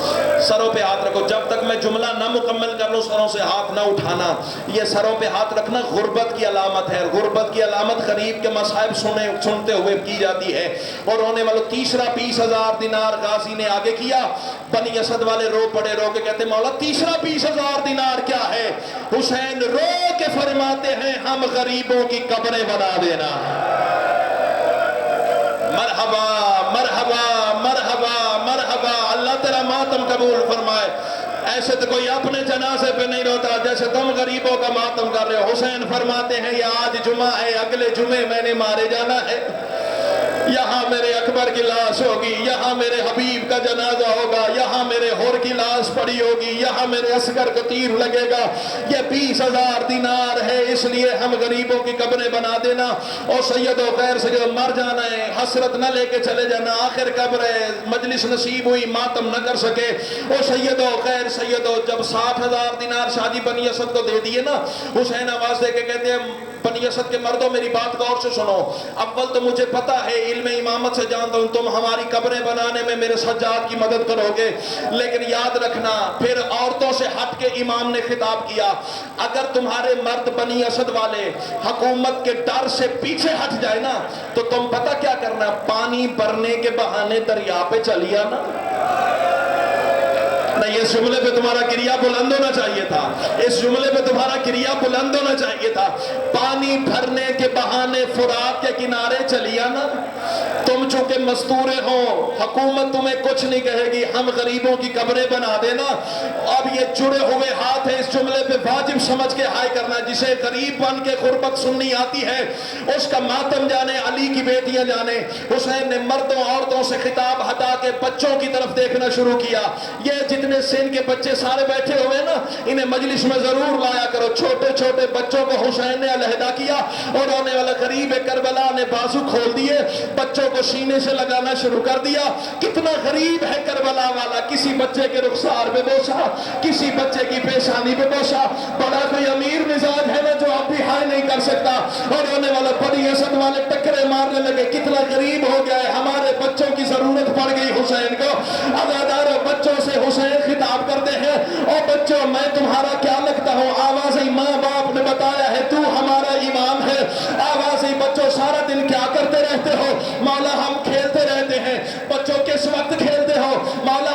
سروں پہ ہاتھ رکھو. جب تک میں جملہ نہ مکمل کر لوں سروں سے ہاتھ نہ اٹھانا. یہ سروں پہ ہاتھ رکھنا غربت کی علامت ہے. غربت کی علامت غریب کے مصائب سنتے ہوئے کی جاتی ہے. اور رونے والوں تیسرا 20,000 دینار غازی نے آگے کیا. بنی اسد والے رو پڑے, رو کے کہتے مولا تیسرا 20,000 دینار کیا ہے؟ حسین رو کے فرماتے ہیں ہم غریبوں کی قبریں بنا دینا. مرحبا مرحبا مرحبا مرحبا, اللہ تیرا ماتم قبول فرمائے. ایسے تو کوئی اپنے جنازے پہ نہیں روتا جیسے تم غریبوں کا ماتم کر رہے ہو. حسین فرماتے ہیں یہ آج جمعہ ہے, اگلے جمعے میں نے مارے جانا ہے, یہاں میرے اکبر کی لاش ہوگی, یہاں میرے حبیب کا جنازہ ہوگا, یہاں میرے ہور کی لاش پڑی ہوگی, یہاں میرے اصغر کو تیر لگے گا. یہ 20,000 دینار ہے, اس لیے ہم غریبوں کی قبریں بنا دینا. اور سید و خیر سے جو مر جانا ہے, حسرت نہ لے کے چلے جانا, آخر قبر ہے, مجلس نصیب ہوئی ماتم نہ کر سکے. اور سید و خیر سید و جب 60,000 دینار شادی بنی اسد کو دے دیے نا, حسین آواز دے کے کہتے ہیں بنی اسد کے مردوں میری بات غور سے سنو. اول تو مجھے پتا ہے علم امامت سے جانتا ہوں تم ہماری قبریں بنانے میں میرے سجاد کی مدد کرو گے, لیکن یاد رکھنا. پھر عورتوں سے ہٹ کے امام نے خطاب کیا, اگر تمہارے مرد بنی اسد والے حکومت کے ڈر سے پیچھے ہٹ جائے نا تو تم پتہ کیا کرنا, پانی بھرنے کے بہانے دریا پہ چلی آنا. نہیں, اس جملے پہ تمہارا کریا بلند ہونا چاہیے تھا, اس جملے پہ تمہارا کریا بلند ہونا چاہیے تھا. پانی بھرنے کے بہانے فرات کے کنارے چلی آنا. تم چونکہ مستورے ہو, حکومت تمہیں کچھ نہیں کہے گی, ہم غریبوں کی قبریں بنا دینا. اب یہ جڑے ہوئے ہاتھ ہیں, اس جملے پہ واجب سمجھ کے ہائے کرنا. جسے غریب بن کے غربت سننی آتی ہے اس کا ماتم جانے, علی کی بیٹیاں جانے. حسین نے مردوں عورتوں سے خطاب ہٹا کے بچوں کی طرف دیکھنا شروع کیا. یہ جتنے سن کے بچے سارے بیٹھے ہوئے نا, انہیں مجلس میں ضرور لایا کرو. چھوٹے چھوٹے بچوں کو حسین نے علیحدہ کیا, اور رونے والا غریب کربلا نے بازو کھول دیے, بچوں کو سینے سے لگانا شروع کر دیا. کتنا غریب ہے کربلا والا, کسی بچے کے رخسار پہ بوسا, کسی بچے کی پیشانی پہ بوسا. بڑا کوئی امیر مزاج ہے نا جو آپ بھی ہائے نہیں کر سکتا. اور رونے والا بنی اسد والے ٹکرے مارنے لگے, کتنا غریب ہو گیا ہے, ہمارے بچوں کی ضرورت پڑ گئی حسین کو. عزاداروں بچوں سے حسین خطاب کرتے ہیں, اور بچوں میں تمہارا کیا لگتا ہوں؟ آوازیں ماں باپ نے بتایا ہے تو ہمارا امام ہے. آوازیں بچوں سارا دن کیا کرتے رہتے ہو؟ مولا ہم کھیلتے رہتے ہیں. بچوں کس وقت کھیلتے ہو؟ مولا